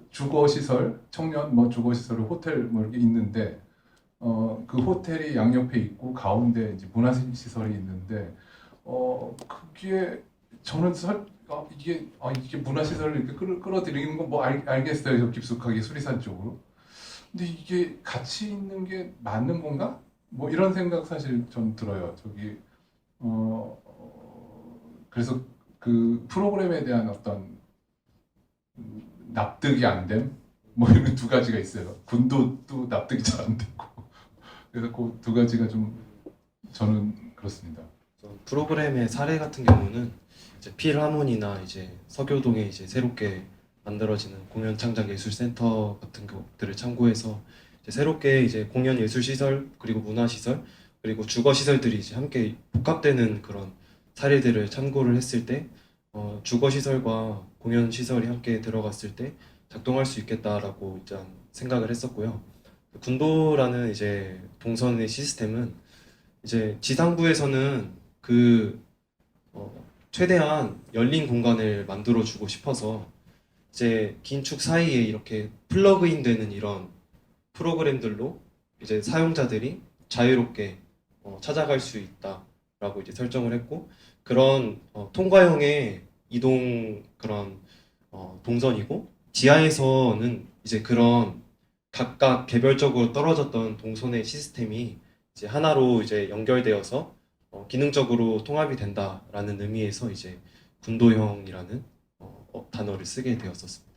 주거 시설, 청년 뭐 주거 시설, 호텔 뭐 이렇게 있는데 그 호텔이 양옆에 있고 가운데 이제 문화 시설이 있는데 그게 저는 이게 문화 시설을 이렇게 끌어들이는 건 뭐 알겠어요. 저 깊숙하게 수리산 쪽으로. 근데 이게 같이 있는 게 맞는 건가? 뭐 이런 생각 사실 좀 들어요. 그래서 그 프로그램에 대한 어떤 납득이 안 됨? 뭐 이런 두 가지가 있어요. 군도도 납득이 잘 안 되고. 그래서 그 두 가지가 좀 저는 그렇습니다. 프로그램의 사례 같은 경우는 이제 필하모니나 이제 서교동에 이제 새롭게 만들어지는 공연 창작 예술 센터 같은 것들을 참고해서 이제 새롭게 이제 공연 예술 시설, 그리고 문화 시설, 그리고 주거 시설들이 이제 함께 복합되는 그런 사례들을 참고를 했을 때 주거 시설과 공연 시설이 함께 들어갔을 때 작동할 수 있겠다라고 일단 생각을 했었고요. 군도라는 이제 동선의 시스템은 이제 지상부에서는 최대한 열린 공간을 만들어 주고 싶어서 이제 긴축 사이에 이렇게 플러그인 되는 이런 프로그램들로 이제 사용자들이 자유롭게 찾아갈 수 있다라고 이제 설정을 했고, 그런 통과형의 이동 그런 동선이고, 지하에서는 이제 그런 각각 개별적으로 떨어졌던 동선의 시스템이 이제 하나로 이제 연결되어서 기능적으로 통합이 된다라는 의미에서 이제 군도형이라는 단어를 쓰게 되었었습니다.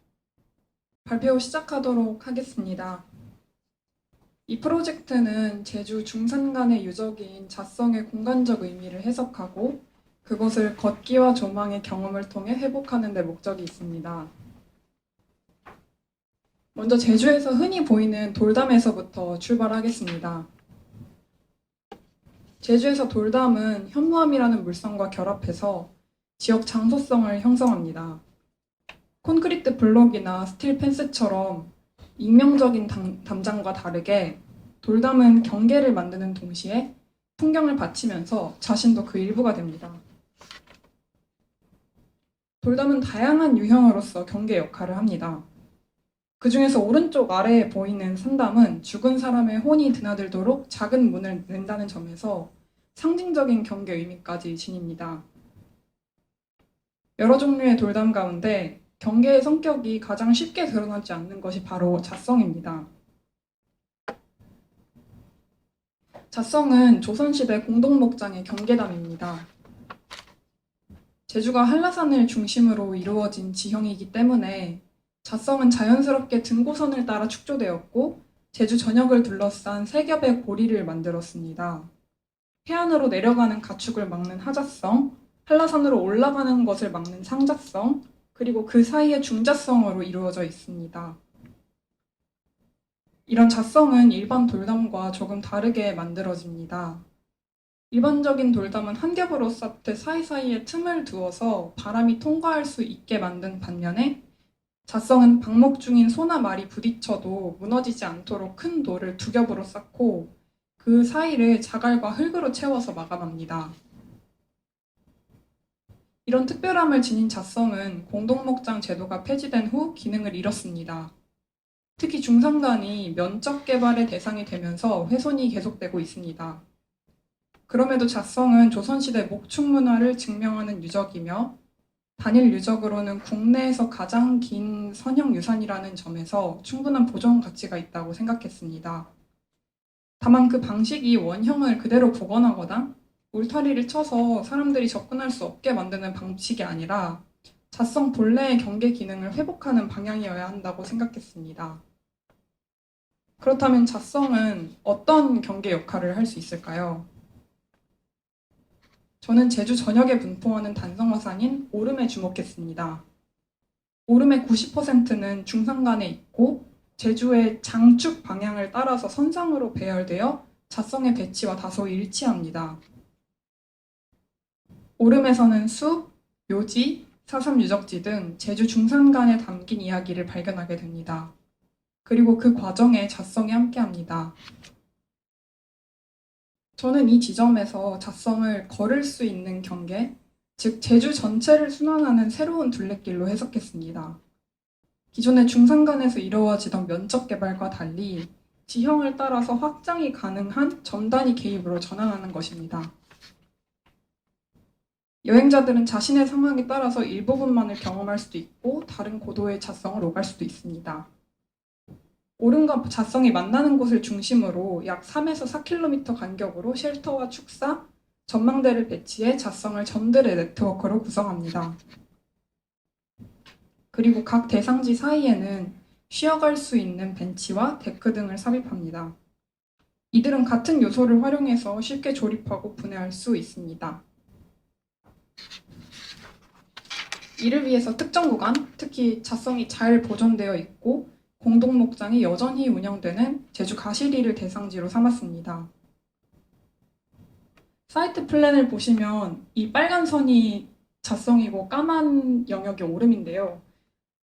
발표 시작하도록 하겠습니다. 이 프로젝트는 제주 중산간의 유적인 잣성의 공간적 의미를 해석하고 그것을 걷기와 조망의 경험을 통해 회복하는 데 목적이 있습니다. 먼저 제주에서 흔히 보이는 돌담에서부터 출발하겠습니다. 제주에서 돌담은 현무암이라는 물성과 결합해서 지역 장소성을 형성합니다. 콘크리트 블록이나 스틸 펜스처럼 익명적인 담장과 다르게 돌담은 경계를 만드는 동시에 풍경을 바치면서 자신도 그 일부가 됩니다. 돌담은 다양한 유형으로서 경계 역할을 합니다. 그 중에서 오른쪽 아래에 보이는 산담은 죽은 사람의 혼이 드나들도록 작은 문을 낸다는 점에서 상징적인 경계 의미까지 지닙니다. 여러 종류의 돌담 가운데 경계의 성격이 가장 쉽게 드러나지 않는 것이 바로 잣성입니다. 잣성은 조선시대 공동목장의 경계담입니다. 제주가 한라산을 중심으로 이루어진 지형이기 때문에 잣성은 자연스럽게 등고선을 따라 축조되었고 제주 전역을 둘러싼 세 겹의 고리를 만들었습니다. 해안으로 내려가는 가축을 막는 하잣성, 한라산으로 올라가는 것을 막는 상잣성, 그리고 그 사이에 중잣성으로 이루어져 있습니다. 이런 잣성은 일반 돌담과 조금 다르게 만들어집니다. 일반적인 돌담은 한 겹으로 쌓되 사이사이에 틈을 두어서 바람이 통과할 수 있게 만든 반면에 잣성은 방목 중인 소나 말이 부딪혀도 무너지지 않도록 큰 돌을 두 겹으로 쌓고 그 사이를 자갈과 흙으로 채워서 마감합니다. 이런 특별함을 지닌 잣성은 공동목장 제도가 폐지된 후 기능을 잃었습니다. 특히 중산간이 면적 개발의 대상이 되면서 훼손이 계속되고 있습니다. 그럼에도 잣성은 조선시대 목축 문화를 증명하는 유적이며 단일 유적으로는 국내에서 가장 긴 선형 유산이라는 점에서 충분한 보존 가치가 있다고 생각했습니다. 다만 그 방식이 원형을 그대로 복원하거나 울타리를 쳐서 사람들이 접근할 수 없게 만드는 방식이 아니라 잣성 본래의 경계 기능을 회복하는 방향이어야 한다고 생각했습니다. 그렇다면 잣성은 어떤 경계 역할을 할 수 있을까요? 저는 제주 전역에 분포하는 단성화산인 오름에 주목했습니다. 오름의 90%는 중산간에 있고 제주의 장축 방향을 따라서 선상으로 배열되어 잣성의 배치와 다소 일치합니다. 오름에서는 숲, 묘지, 사삼 유적지 등 제주 중산간에 담긴 이야기를 발견하게 됩니다. 그리고 그 과정에 잣성이 함께합니다. 저는 이 지점에서 잣성을 걸을 수 있는 경계, 즉 제주 전체를 순환하는 새로운 둘레길로 해석했습니다. 기존의 중산간에서 이루어지던 면적 개발과 달리 지형을 따라서 확장이 가능한 점단위 개입으로 전환하는 것입니다. 여행자들은 자신의 상황에 따라서 일부분만을 경험할 수도 있고 다른 고도의 잣성을 오갈 수도 있습니다. 오름과 잣성이 만나는 곳을 중심으로 약 3에서 4km 간격으로 쉘터와 축사, 전망대를 배치해 잣성을 점들의 네트워크로 구성합니다. 그리고 각 대상지 사이에는 쉬어갈 수 있는 벤치와 데크 등을 삽입합니다. 이들은 같은 요소를 활용해서 쉽게 조립하고 분해할 수 있습니다. 이를 위해서 특정 구간, 특히 잣성이 잘 보존되어 있고 공동목장이 여전히 운영되는 제주 가시리를 대상지로 삼았습니다. 사이트 플랜을 보시면 이 빨간 선이 자성이고 까만 영역이 오름인데요.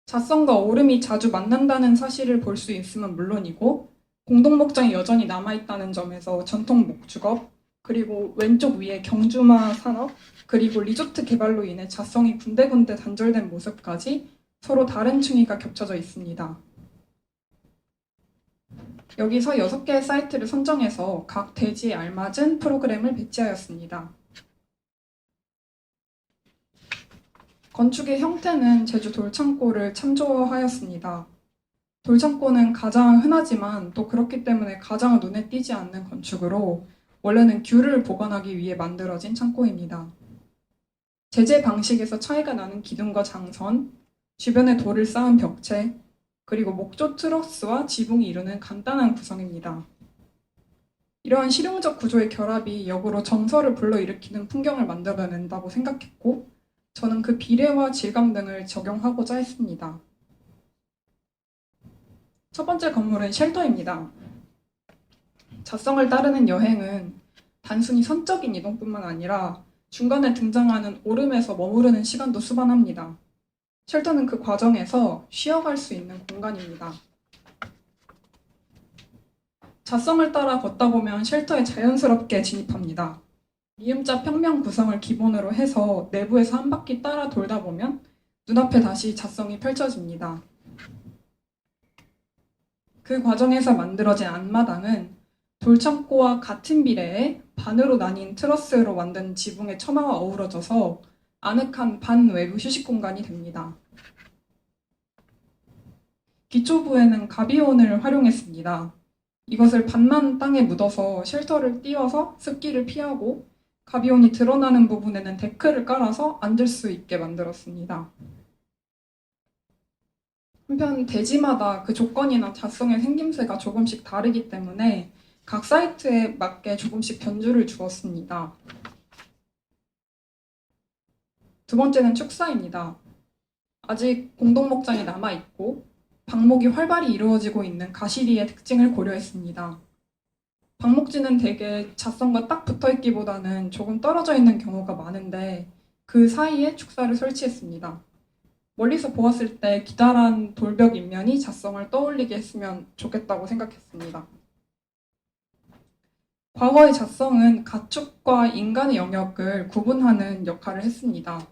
자성과 오름이 자주 만난다는 사실을 볼 수 있으면 물론이고 공동 목장이 여전히 남아있다는 점에서 전통 목축업, 그리고 왼쪽 위에 경주마 산업, 그리고 리조트 개발로 인해 자성이 군데군데 단절된 모습까지 서로 다른 층위가 겹쳐져 있습니다. 여기서 6개의 사이트를 선정해서 각 대지에 알맞은 프로그램을 배치하였습니다. 건축의 형태는 제주 돌창고를 참조하였습니다. 돌창고는 가장 흔하지만 또 그렇기 때문에 가장 눈에 띄지 않는 건축으로 원래는 귤을 보관하기 위해 만들어진 창고입니다. 제재 방식에서 차이가 나는 기둥과 장선, 주변에 돌을 쌓은 벽체, 그리고 목조 트러스와 지붕이 이루는 간단한 구성입니다. 이러한 실용적 구조의 결합이 역으로 정서를 불러일으키는 풍경을 만들어낸다고 생각했고 저는 그 비례와 질감 등을 적용하고자 했습니다. 첫 번째 건물은 쉘터입니다. 자성을 따르는 여행은 단순히 선적인 이동뿐만 아니라 중간에 등장하는 오름에서 머무르는 시간도 수반합니다. 쉘터는 그 과정에서 쉬어갈 수 있는 공간입니다. 자성을 따라 걷다 보면 쉘터에 자연스럽게 진입합니다. 미음자 평면 구성을 기본으로 해서 내부에서 한 바퀴 따라 돌다 보면 눈앞에 다시 자성이 펼쳐집니다. 그 과정에서 만들어진 앞마당은 돌창고와 같은 비례에 반으로 나뉜 트러스로 만든 지붕의 처마와 어우러져서 아늑한 반외부 휴식 공간이 됩니다. 기초부에는 가비온을 활용했습니다. 이것을 반만 땅에 묻어서 쉘터를 띄워서 습기를 피하고 가비온이 드러나는 부분에는 데크를 깔아서 앉을 수 있게 만들었습니다. 한편 대지마다 그 조건이나 자성의 생김새가 조금씩 다르기 때문에 각 사이트에 맞게 조금씩 변주를 주었습니다. 두 번째는 축사입니다. 아직 공동목장이 남아있고 방목이 활발히 이루어지고 있는 가시리의 특징을 고려했습니다. 방목지는 대개 자성과 딱 붙어있기보다는 조금 떨어져 있는 경우가 많은데 그 사이에 축사를 설치했습니다. 멀리서 보았을 때 기다란 돌벽 인면이 자성을 떠올리게 했으면 좋겠다고 생각했습니다. 과거의 자성은 가축과 인간의 영역을 구분하는 역할을 했습니다.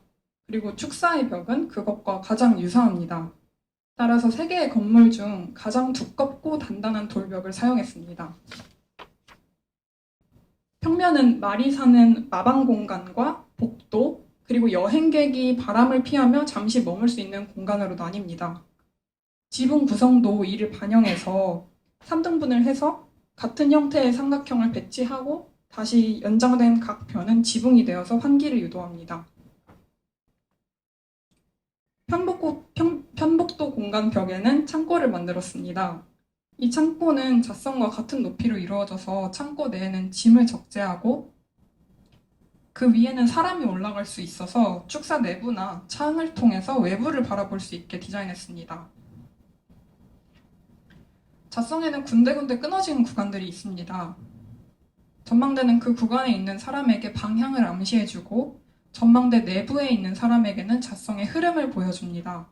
그리고 축사의 벽은 그것과 가장 유사합니다. 따라서 3개의 건물 중 가장 두껍고 단단한 돌벽을 사용했습니다. 평면은 말이 사는 마방 공간과 복도, 그리고 여행객이 바람을 피하며 잠시 머물 수 있는 공간으로 나뉩니다. 지붕 구성도 이를 반영해서 3등분을 해서 같은 형태의 삼각형을 배치하고 다시 연장된 각 변은 지붕이 되어서 환기를 유도합니다. 편복도 공간 벽에는 창고를 만들었습니다. 이 창고는 자성과 같은 높이로 이루어져서 창고 내에는 짐을 적재하고 그 위에는 사람이 올라갈 수 있어서 축사 내부나 창을 통해서 외부를 바라볼 수 있게 디자인했습니다. 자성에는 군데군데 끊어지는 구간들이 있습니다. 전망대는 그 구간에 있는 사람에게 방향을 암시해주고 전망대 내부에 있는 사람에게는 자성의 흐름을 보여줍니다.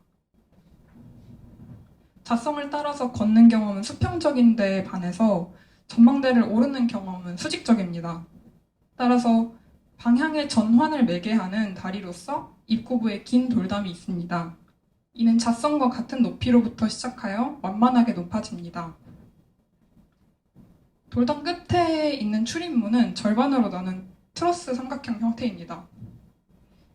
자성을 따라서 걷는 경험은 수평적인 데에 반해서 전망대를 오르는 경험은 수직적입니다. 따라서 방향의 전환을 매개하는 다리로서 입구부에 긴 돌담이 있습니다. 이는 자성과 같은 높이로부터 시작하여 완만하게 높아집니다. 돌담 끝에 있는 출입문은 절반으로 나눈 트러스 삼각형 형태입니다.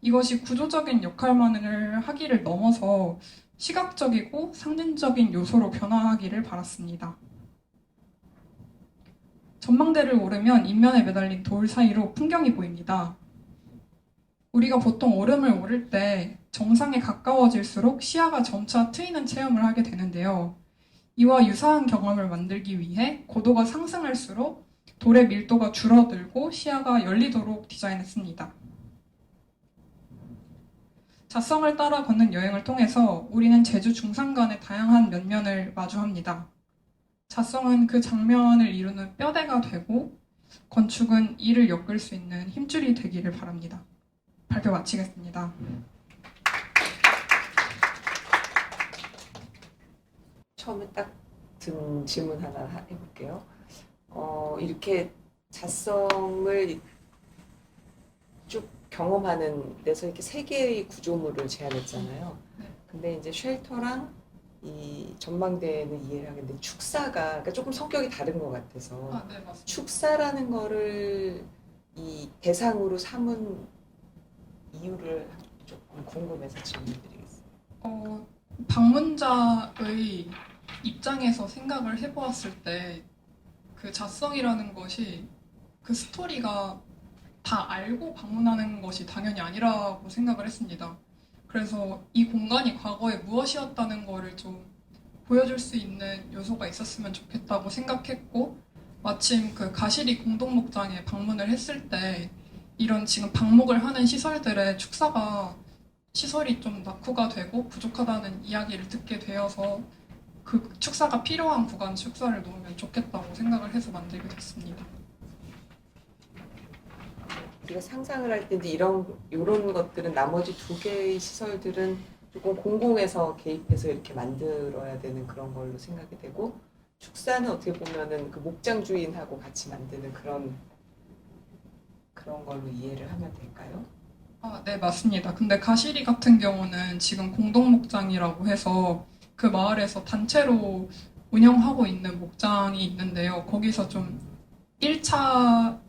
이것이 구조적인 역할만을 하기를 넘어서 시각적이고 상징적인 요소로 변화하기를 바랐습니다. 전망대를 오르면 인면에 매달린 돌 사이로 풍경이 보입니다. 우리가 보통 오름을 오를 때 정상에 가까워질수록 시야가 점차 트이는 체험을 하게 되는데요. 이와 유사한 경험을 만들기 위해 고도가 상승할수록 돌의 밀도가 줄어들고 시야가 열리도록 디자인했습니다. 자성을 따라 걷는 여행을 통해서 우리는 제주 중산간의 다양한 면면을 마주합니다. 자성은 그 장면을 이루는 뼈대가 되고 건축은 이를 엮을 수 있는 힘줄이 되기를 바랍니다. 발표 마치겠습니다. 처음에 딱 든 질문 하나 해볼게요. 이렇게 자성을 쭉 경험하는 데서 이렇게 세 개의 구조물을 제안했잖아요. 네. 근데 이제 쉘터랑 이 전망대는 이해를 하겠는데 축사가 그러니까 조금 성격이 다른 것 같아서 네, 맞습니다. 축사라는 거를 이 대상으로 삼은 이유를 조금 궁금해서 질문드리겠습니다. 방문자의 입장에서 생각을 해보았을 때 그 자성이라는 것이 그 스토리가 다 알고 방문하는 것이 당연히 아니라고 생각을 했습니다. 그래서 이 공간이 과거에 무엇이었다는 거를 좀 보여줄 수 있는 요소가 있었으면 좋겠다고 생각했고, 마침 그 가시리 공동목장에 방문을 했을 때 이런 지금 방목을 하는 시설들의 축사가 시설이 좀 낙후가 되고 부족하다는 이야기를 듣게 되어서 그 축사가 필요한 구간 축사를 놓으면 좋겠다고 생각을 해서 만들게 됐습니다. 우리가 상상을 할 때 이제 이런 것들은 나머지 두 개의 시설들은 조금 공공에서 개입해서 이렇게 만들어야 되는 그런 걸로 생각이 되고, 축사는 어떻게 보면은 그 목장 주인하고 같이 만드는 그런 걸로 이해를 하면 될까요? 네, 맞습니다. 근데 가시리 같은 경우는 지금 공동목장이라고 해서 그 마을에서 단체로 운영하고 있는 목장이 있는데요. 거기서 1차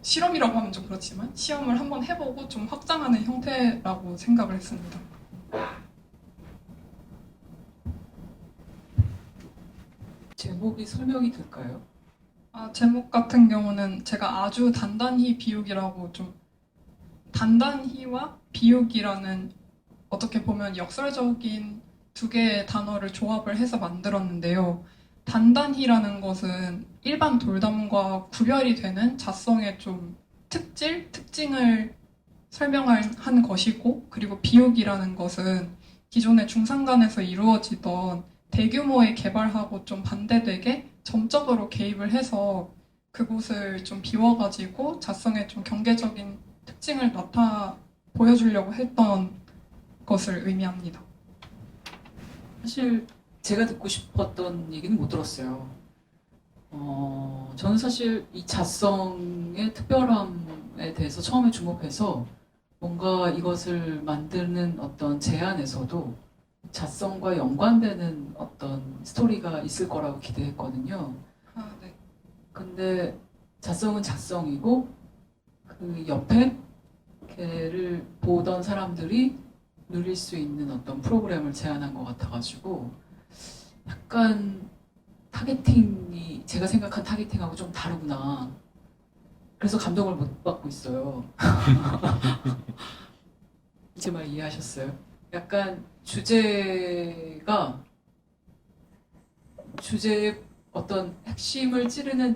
실험이라고 하면 좀 그렇지만 시험을 한번 해보고 좀 확장하는 형태라고 생각을 했습니다. 제목이 설명이 될까요? 제목 같은 경우는 제가 아주 단단히 비우기라고 단단히와 비우기라는 어떻게 보면 역설적인 두 개의 단어를 조합을 해서 만들었는데요. 단단히라는 것은 일반 돌담과 구별이 되는 자성의 좀 특징을 설명한 것이고, 그리고 비우기라는 것은 기존의 중산간에서 이루어지던 대규모의 개발하고 좀 반대되게 점적으로 개입을 해서 그곳을 좀 비워가지고 자성의 좀 경계적인 특징을 보여주려고 했던 것을 의미합니다. 사실 제가 듣고 싶었던 얘기는 못 들었어요. 저는 사실 이 자성의 특별함에 대해서 처음에 주목해서 뭔가 이것을 만드는 어떤 제안에서도 자성과 연관되는 어떤 스토리가 있을 거라고 기대했거든요. 네. 근데 자성은 자성이고 그 옆에 걔를 보던 사람들이 누릴 수 있는 어떤 프로그램을 제안한 것 같아가지고 약간 타겟팅이 제가 생각한 타겟팅하고 좀 다르구나. 그래서 감동을 못 받고 있어요. 제 말 이해하셨어요? 약간 주제의 어떤 핵심을 찌르는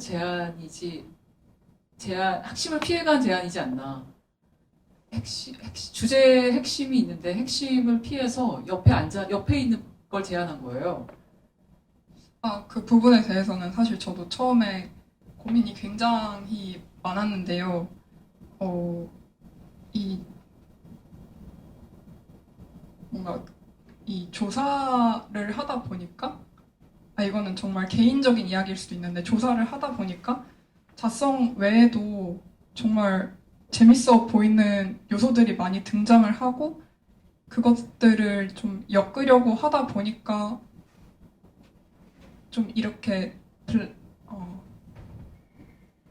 핵심을 피해간 제안이지 않나. 주제의 핵심이 있는데 핵심을 피해서 옆에 있는 걸 제안한 거예요. 그 부분에 대해서는 사실 저도 처음에 고민이 굉장히 많았는데요. 이 조사를 하다 보니까, 이거는 정말 개인적인 이야기일 수도 있는데, 조사를 하다 보니까 자성 외에도 정말 재밌어 보이는 요소들이 많이 등장을 하고, 그것들을 좀 엮으려고 하다 보니까 좀 이렇게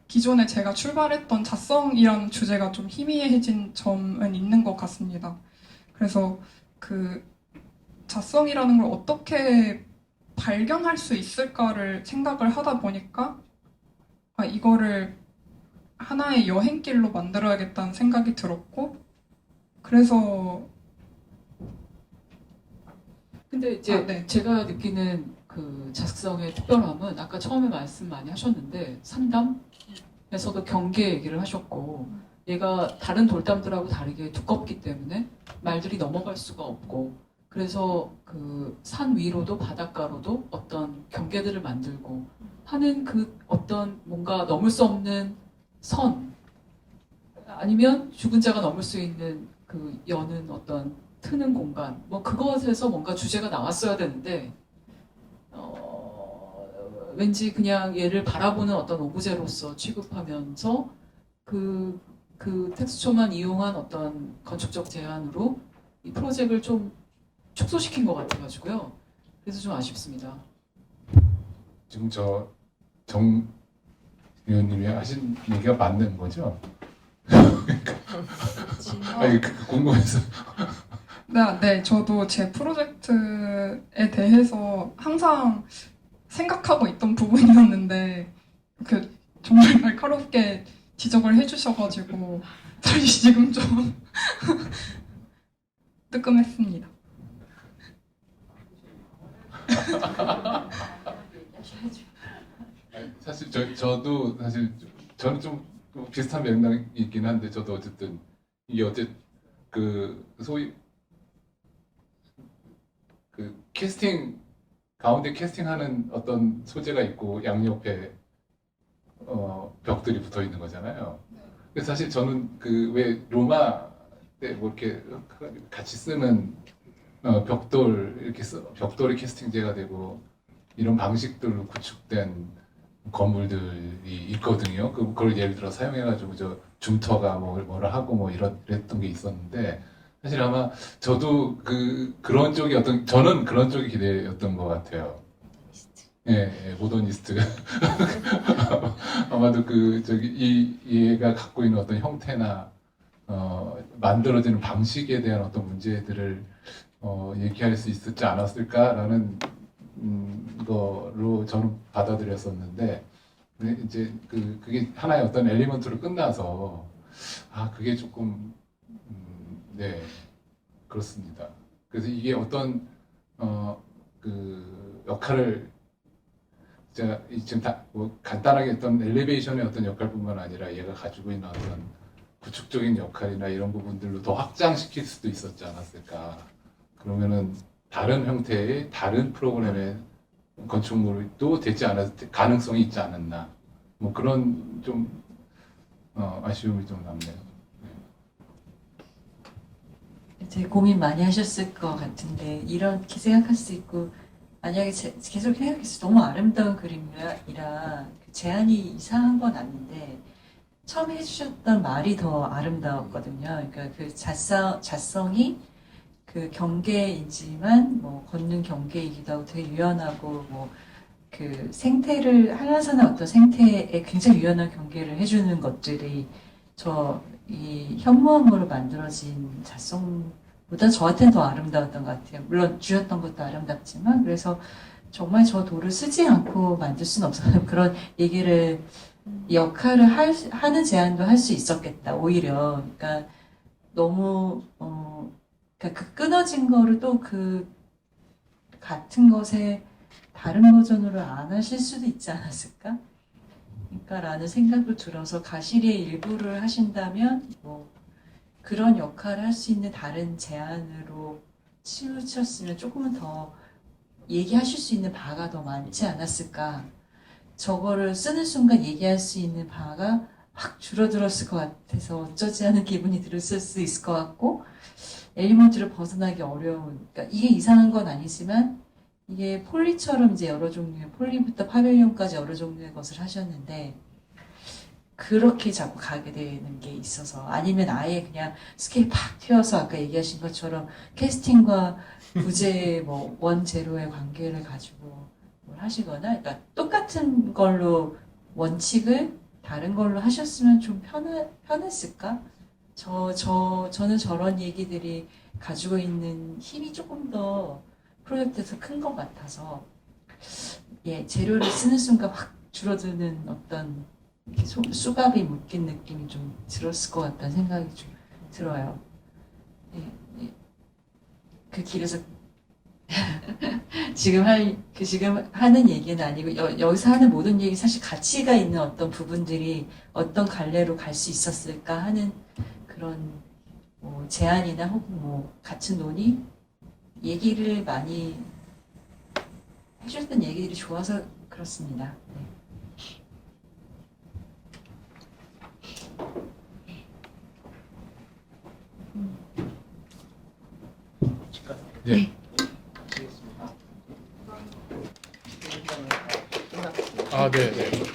기존에 제가 출발했던 자성이라는 주제가 좀 희미해진 점은 있는 것 같습니다. 그래서 그 자성이라는 걸 어떻게 발견할 수 있을까를 생각을 하다 보니까 이거를 하나의 여행길로 만들어야겠다는 생각이 들었고, 그래서 근데 이제 네. 제가 느끼는 그 자성의 특별함은 아까 처음에 말씀 많이 하셨는데 산담에서도 경계 얘기를 하셨고, 얘가 다른 돌담들하고 다르게 두껍기 때문에 말들이 넘어갈 수가 없고, 그래서 그 산 위로도 바닷가로도 어떤 경계들을 만들고 하는 그 어떤 뭔가 넘을 수 없는 선 아니면 죽은 자가 넘을 수 있는 그 여는 어떤 트는 공간 뭐 그것에서 뭔가 주제가 나왔어야 되는데 왠지 그냥 얘를 바라보는 어떤 오브제로서 취급하면서 그 텍스처만 이용한 어떤 건축적 제안으로 이 프로젝트를 좀 축소시킨 것 같아가지고요. 그래서 좀 아쉽습니다. 지금 정 의원님이 하신 얘기가 맞는 거죠? 아니 궁금해서. 네, 저도 제 프로젝트에 대해서 항상 생각하고 있던 부분이었는데 정말 날카롭게 지적을 해주셔가지고 사실 지금 좀 뜨끔했습니다. 사실 저도 사실 저는 좀 비슷한 맥락이 있긴 한데 저도 어쨌든 이게 그 소위 그 캐스팅 가운데 캐스팅하는 어떤 소재가 있고 양옆에 벽들이 붙어 있는 거잖아요. 그래서 사실 저는 그 왜 로마 때 뭐 이렇게 같이 쓰는 벽돌 이렇게 벽돌이 캐스팅제가 되고 이런 방식들로 구축된 건물들이 있거든요. 그걸 예를 들어 사용해가지고 저 줌터가 뭐를 하고 뭐 이랬던 게 있었는데 사실 아마 저도 그런 쪽이 저는 그런 쪽이 기대였던 것 같아요. 예, 모더니스트. 아마도 얘가 갖고 있는 어떤 형태나 만들어지는 방식에 대한 어떤 문제들을 얘기할 수 있었지 않았을까라는 거로 저는 받아들였었는데 이제 그게 하나의 어떤 엘리먼트로 끝나서 그게 조금 네 그렇습니다. 그래서 이게 어떤 그 역할을 제가 지금 뭐 간단하게 어떤 엘리베이션의 어떤 역할뿐만 아니라 얘가 가지고 있는 어떤 구축적인 역할이나 이런 부분들로 더 확장시킬 수도 있었지 않았을까. 그러면은 다른 형태의 다른 프로그램의 건축물도 되지 않았을 가능성이 있지 않았나. 뭐 그런 좀 아쉬움이 좀 남네요. 되게 고민 많이 하셨을 것 같은데 이렇게 생각할 수 있고 만약에 계속 생각해서 너무 아름다운 그림이라 제안이 이상한 건 아닌데 처음 해주셨던 말이 더 아름다웠거든요. 그러니까 그 자성이 그 경계이지만 뭐 걷는 경계이기도 하고 되게 유연하고 뭐 그 생태를 한라산의 어떤 생태에 굉장히 유연한 경계를 해주는 것들이 이 현무암으로 만들어진 자성보다 저한테는 더 아름다웠던 것 같아요. 물론 주셨던 것도 아름답지만 그래서 정말 저 돌을 쓰지 않고 만들 수는 없어요. 그런 얘기를 역할을 하는 제안도 할 수 있었겠다. 오히려 그러니까 너무 그러니까 그 끊어진 거를 또 그 같은 것에 다른 버전으로 안 하실 수도 있지 않았을까? 그러니까 라는 생각도 들어서 가시리의 일부를 하신다면 뭐 그런 역할을 할 수 있는 다른 제안으로 치우쳤으면 조금은 더 얘기하실 수 있는 바가 더 많지 않았을까? 저거를 쓰는 순간 얘기할 수 있는 바가 확 줄어들었을 것 같아서 어쩌지 않은 기분이 들었을 수 있을 것 같고 엘리먼트를 벗어나기 어려운 그러니까 이게 이상한 건 아니지만 이게 폴리처럼 이제 여러 종류의 폴리부터 파벨리온까지 여러 종류의 것을 하셨는데 그렇게 자꾸 가게 되는 게 있어서 아니면 아예 그냥 스케일 팍 튀어서 아까 얘기하신 것처럼 캐스팅과 부재 뭐 원제로의 관계를 가지고 뭘 하시거나 그러니까 똑같은 걸로 원칙을 다른 걸로 하셨으면 좀 편했을까? 저는 저런 얘기들이 가지고 있는 힘이 조금 더 프로젝트에서 큰 것 같아서 예 재료를 쓰는 순간 확 줄어드는 어떤 수갑이 묶인 느낌이 좀 들었을 것 같다는 생각이 좀 들어요. 예. 그 길에서 지금 하는 얘기는 아니고 여기서 하는 모든 얘기 사실 가치가 있는 어떤 부분들이 어떤 갈래로 갈 수 있었을까 하는 그런 뭐 제안이나 혹은 뭐 같은 논의 얘기를 많이 해주셨던 얘기들이 좋아서 그렇습니다. 네. 예. 아, 네, 네.